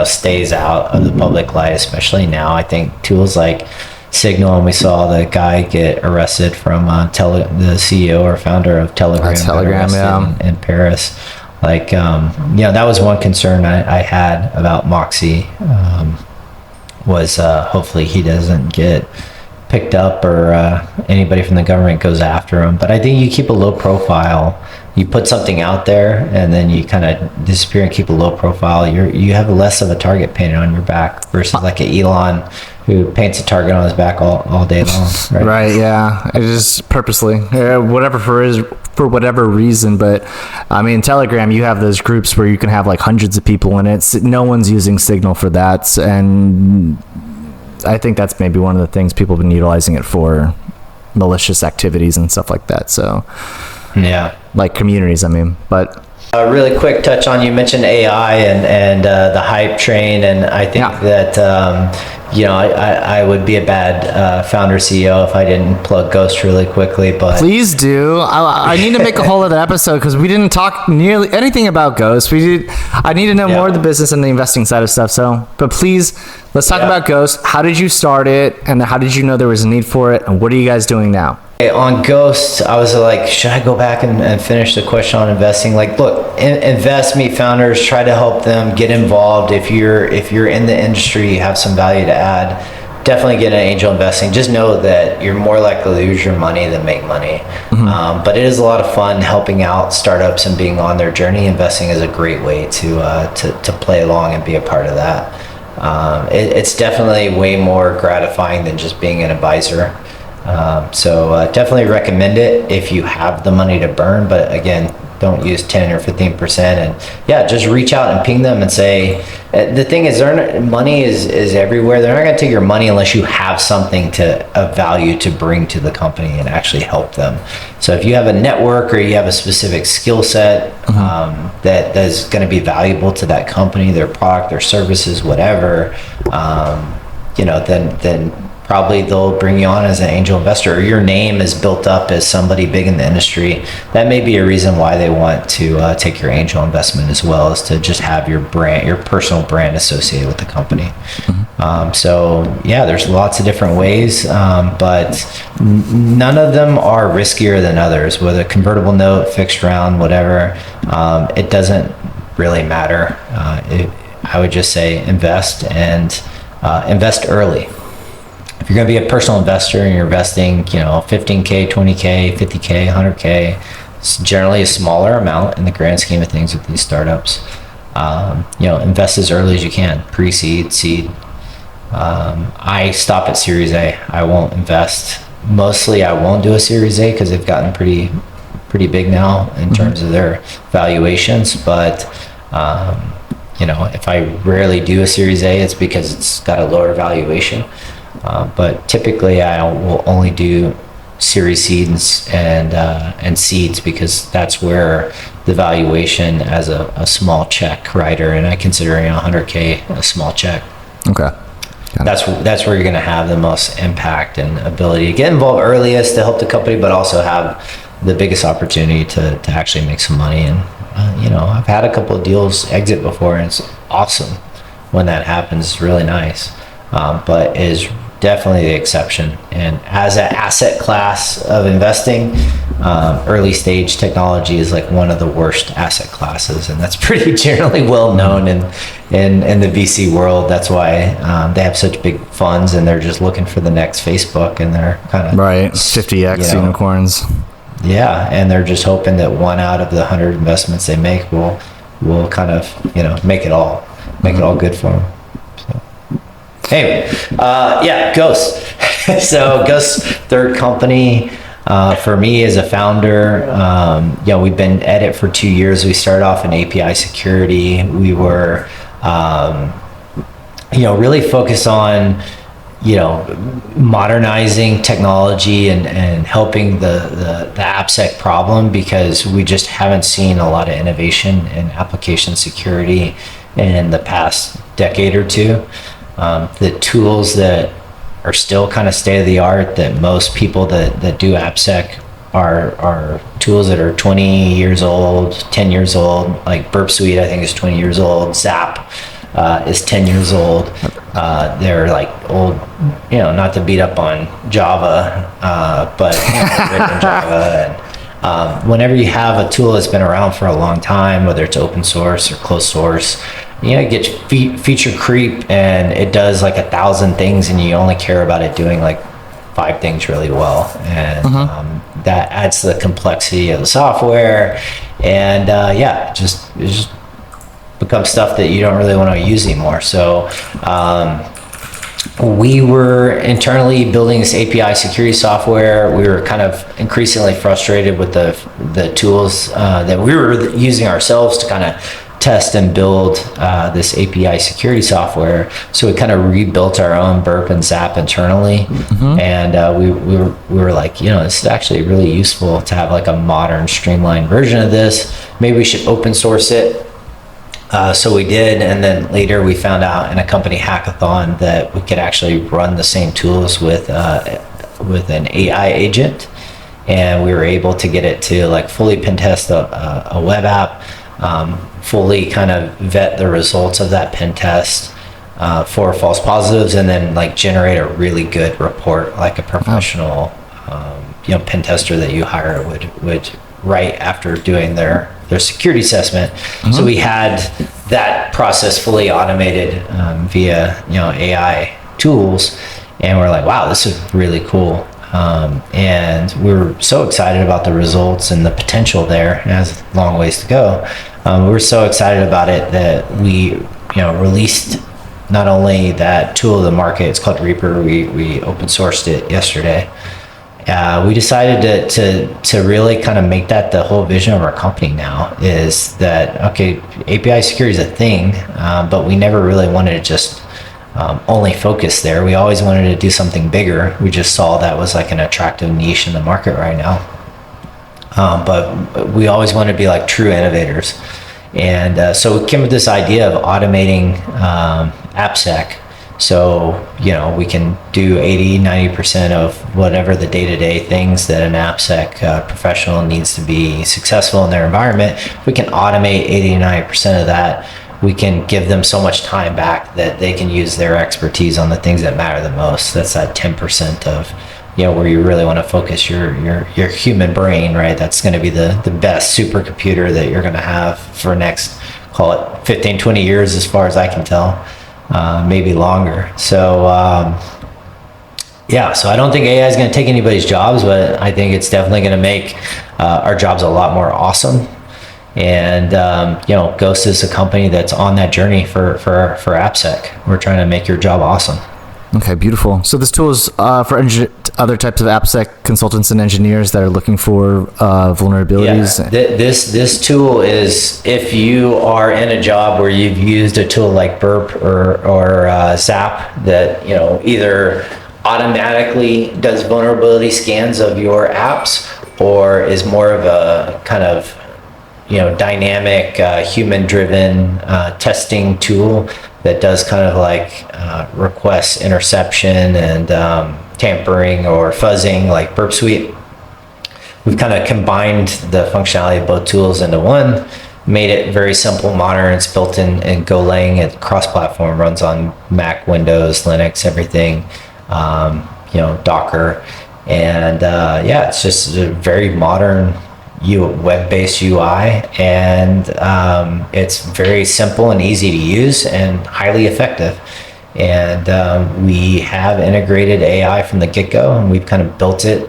stays out of the public light, especially now. I think tools like Signal, and we saw the guy get arrested from the CEO or founder of Telegram, in Paris. Like, that was one concern I had about Moxie, was hopefully he doesn't get picked up or anybody from the government goes after him. But I think you keep a low profile. You put something out there and then you kind of disappear and keep a low profile. You have less of a target painted on your back versus like an Elon who paints a target on his back all day long. Right. Yeah. It is purposely, for whatever reason. But I mean, Telegram, you have those groups where you can have like hundreds of people in it. No one's using Signal for that. And I think that's maybe one of the things people have been utilizing it for, malicious activities and stuff like that. So like communities, but really quick touch on, you mentioned AI and the hype train, and I think that I would be a bad founder CEO if I didn't plug Ghost really quickly. But please do. I need to make a whole other episode because we didn't talk nearly anything about Ghost. I need to know more of the business and the investing side of stuff. So, but please, let's talk about Ghost. How did you start it, and how did you know there was a need for it, and what are you guys doing now? On Ghost, I was like, should I go back and finish the question on investing? Like, look, invest, meet founders, try to help them get involved. If you're in the industry, you have some value to add, definitely get an angel investing. Just know that you're more likely to lose your money than make money. But it is a lot of fun helping out startups and being on their journey. Investing is a great way to play along and be a part of that. It's definitely way more gratifying than just being an advisor. So definitely recommend it if you have the money to burn, but again, don't use 10 or 15%, and just reach out and ping them and say, the thing is, money is everywhere. They're not going to take your money unless you have something of value to bring to the company and actually help them. So if you have a network or you have a specific skill set that is going to be valuable to that company, their product, their services, whatever, then probably they'll bring you on as an angel investor, or your name is built up as somebody big in the industry. That may be a reason why they want to take your angel investment as well, as to just have your brand, your personal brand associated with the company. So yeah, there's lots of different ways, but none of them are riskier than others. Whether convertible note, fixed round, whatever, it doesn't really matter. I would just say invest, and invest early. If you're going to be a personal investor and you're investing, 15K, 20K, 50K, 100K, it's generally a smaller amount in the grand scheme of things with these startups. Invest as early as you can, pre-seed, seed. I stop at Series A. I won't invest. Mostly I won't do a Series A because they've gotten pretty big now in terms of their valuations. But, if I rarely do a Series A, it's because it's got a lower valuation. But typically I will only do Series seeds and seeds, because that's where the valuation as a small check writer, and I consider 100K a small check. Okay. That's where you're going to have the most impact and ability to get involved earliest to help the company, but also have the biggest opportunity to actually make some money. And I've had a couple of deals exit before, and it's awesome when that happens. It's really nice, but is definitely the exception. And as an asset class of investing, early stage technology is like one of the worst asset classes, and that's pretty generally well known in the VC world. That's why they have such big funds, and they're just looking for the next Facebook, and they're kind of right 50x unicorns. Yeah, and they're just hoping that one out of the 100 investments they make will kind of make it all good for them. Anyway, Ghost. So Ghost's third company, for me as a founder, we've been at it for 2 years. We started off in API security. We were, really focused on, modernizing technology and helping the AppSec problem, because we just haven't seen a lot of innovation in application security in the past decade or two. The tools that are still kind of state of the art, that most people that do AppSec are tools that are 20 years old, 10 years old. Like Burp Suite, I think, is 20 years old. Zap is 10 years old. They're like old, not to beat up on Java, but written in Java. And whenever you have a tool that's been around for a long time, whether it's open source or closed source, it gets feature creep, and it does like 1,000 things, and you only care about it doing like 5 things really well. And that adds to the complexity of the software. And it just becomes stuff that you don't really want to use anymore. So we were internally building this API security software. We were kind of increasingly frustrated with the tools that we were using ourselves to kind of test and build this API security software. So we kind of rebuilt our own Burp and Zap internally. And we were like, this is actually really useful to have like a modern, streamlined version of this. Maybe we should open source it. So we did, and then later we found out in a company hackathon that we could actually run the same tools with an AI agent, and we were able to get it to like fully pen test a web app, fully kind of vet the results of that pen test for false positives, and then like generate a really good report like a professional pen tester that you hire would write after doing their security assessment. So we had that process fully automated via AI tools, and we're like, wow, this is really cool. And we were so excited about the results and the potential there. It has a long ways to go. We were so excited about it that we released not only that tool to the market, it's called Reaper. We open sourced it yesterday. We decided to really kind of make that the whole vision of our company now, is that, okay, API security is a thing, but we never really wanted to just only focus there. We always wanted to do something bigger. We just saw that was like an attractive niche in the market right now. But we always wanted to be like true innovators. And so we came with this idea of automating AppSec So, we can do 80-90% of whatever the day-to-day things that an AppSec professional needs to be successful in their environment. We can automate 80-90% of that. We can give them so much time back that they can use their expertise on the things that matter the most. That's that 10% of, where you really want to focus your human brain, right? That's going to be the best supercomputer that you're going to have for next, call it 15, 20 years, as far as I can tell, maybe longer. So, so I don't think AI is going to take anybody's jobs, but I think it's definitely going to make our jobs a lot more awesome. And, Ghost is a company that's on that journey for AppSec. We're trying to make your job awesome. Okay, beautiful. So this tool is for other types of AppSec consultants and engineers that are looking for vulnerabilities. Yeah. This tool is if you are in a job where you've used a tool like Burp or Zap that either automatically does vulnerability scans of your apps or is more of a kind of dynamic human-driven testing tool that does kind of like request interception and tampering or fuzzing like Burp Suite. We've kind of combined the functionality of both tools into one, made it very simple, modern. It's built in Golang. It's cross-platform, runs on Mac, Windows, Linux, everything, Docker. And it's just a very modern web-based UI, and it's very simple and easy to use and highly effective. And we have integrated AI from the get-go, and we've kind of built it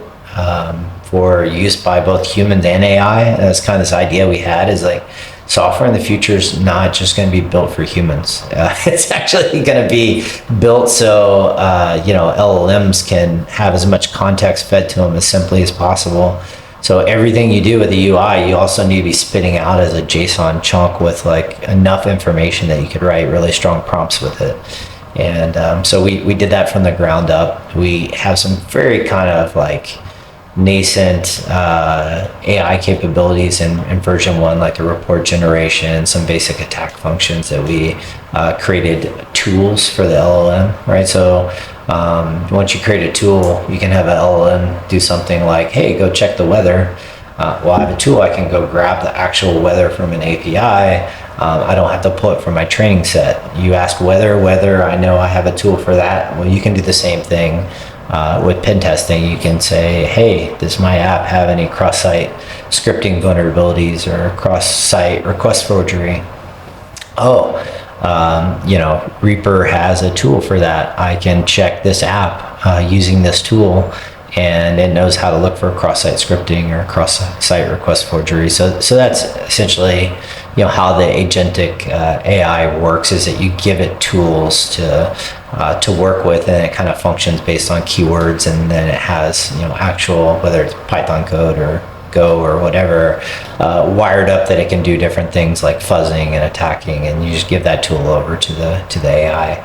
for use by both humans and AI. And that's kind of this idea we had is like software in the future is not just going to be built for humans. It's actually going to be built so LLMs can have as much context fed to them as simply as possible. So everything you do with the UI, you also need to be spitting out as a JSON chunk with like enough information that you could write really strong prompts with it. And so we did that from the ground up. We have some very kind of like nascent AI capabilities in version 1, like the report generation, some basic attack functions that we created tools for the LLM, right? So once you create a tool, you can have an LLM do something like, hey, go check the weather. Well, I have a tool, I can go grab the actual weather from an API. I don't have to pull it from my training set. You ask weather, I know I have a tool for that. Well, you can do the same thing with pen testing. You can say, hey, does my app have any cross-site scripting vulnerabilities or cross-site request forgery? Reaper has a tool for that. I can check this app using this tool, and it knows how to look for cross-site scripting or cross-site request forgery. So that's essentially, how the agentic AI works, is that you give it tools to work with, and it kind of functions based on keywords, and then it has, actual, whether it's Python code or Go or whatever, wired up that it can do different things like fuzzing and attacking, and you just give that tool over to the AI.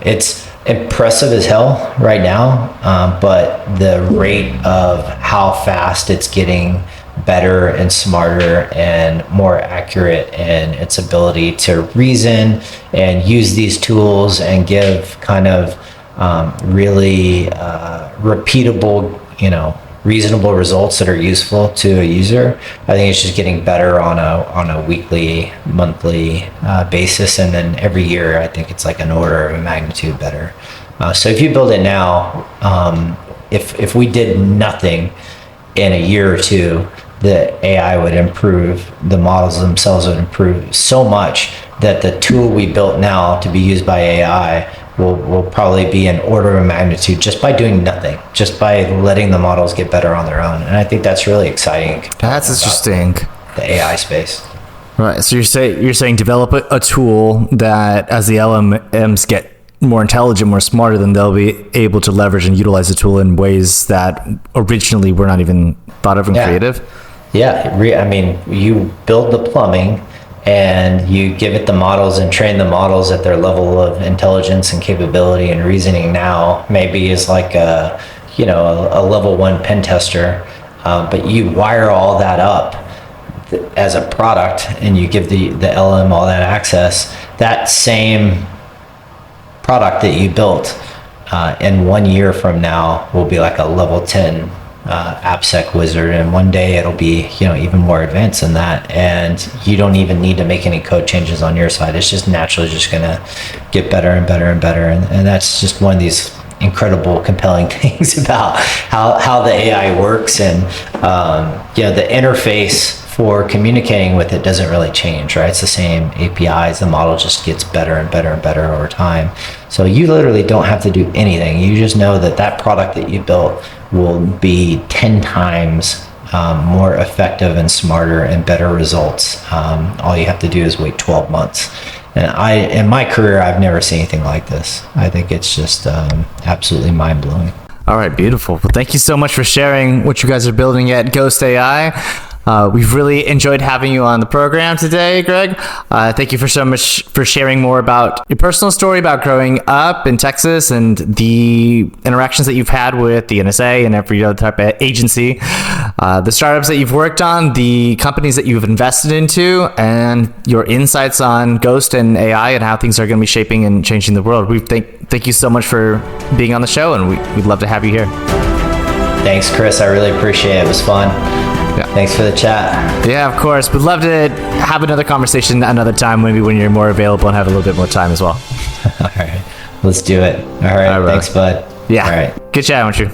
It's impressive as hell right now, but the rate of how fast it's getting better and smarter and more accurate in its ability to reason and use these tools and give kind of really repeatable, reasonable results that are useful to a user. I think it's just getting better on a weekly, monthly basis, and then every year I think it's like an order of magnitude better. So if you build it now, if we did nothing in a year or two, the AI would improve, the models themselves would improve so much that the tool we built now to be used by AI will probably be an order of magnitude just by doing nothing, just by letting the models get better on their own. And I think that's really exciting. That's interesting. The AI space. Right. So you're saying develop a tool that as the LLMs get more intelligent, more smarter, then they'll be able to leverage and utilize the tool in ways that originally were not even thought of and creative. Yeah. You build the plumbing, and you give it the models and train the models at their level of intelligence and capability and reasoning now maybe is like a level 1 pen tester, but you wire all that up as a product, and you give the LM all that access. That same product that you built in 1 year from now will be like a level 10 AppSec wizard, and one day it'll be even more advanced than that, and you don't even need to make any code changes on your side. It's just naturally just gonna get better and better and better, and that's just one of these incredible, compelling things about how the AI works. And the interface for communicating with it doesn't really change, right? It's the same APIs. The model just gets better and better and better over time. So you literally don't have to do anything. You just know that product that you built will be 10 times more effective and smarter and better results. All you have to do is wait 12 months. And in my career, I've never seen anything like this. I think it's just absolutely mind-blowing. All right, beautiful. Well, thank you so much for sharing what you guys are building at Ghost AI. We've really enjoyed having you on the program today, Greg. Thank you so much for sharing more about your personal story about growing up in Texas and the interactions that you've had with the NSA and every other type of agency, the startups that you've worked on, the companies that you've invested into, and your insights on Ghost and AI and how things are going to be shaping and changing the world. Thank you so much for being on the show, and we'd love to have you here. Thanks, Chris. I really appreciate it. It was fun. Yeah. Thanks for the chat. Yeah, of course. We'd love to have another conversation another time, maybe when you're more available and have a little bit more time as well. All right. Let's do it. All right. Thanks, bud. Yeah. All right. Good chat, weren't you?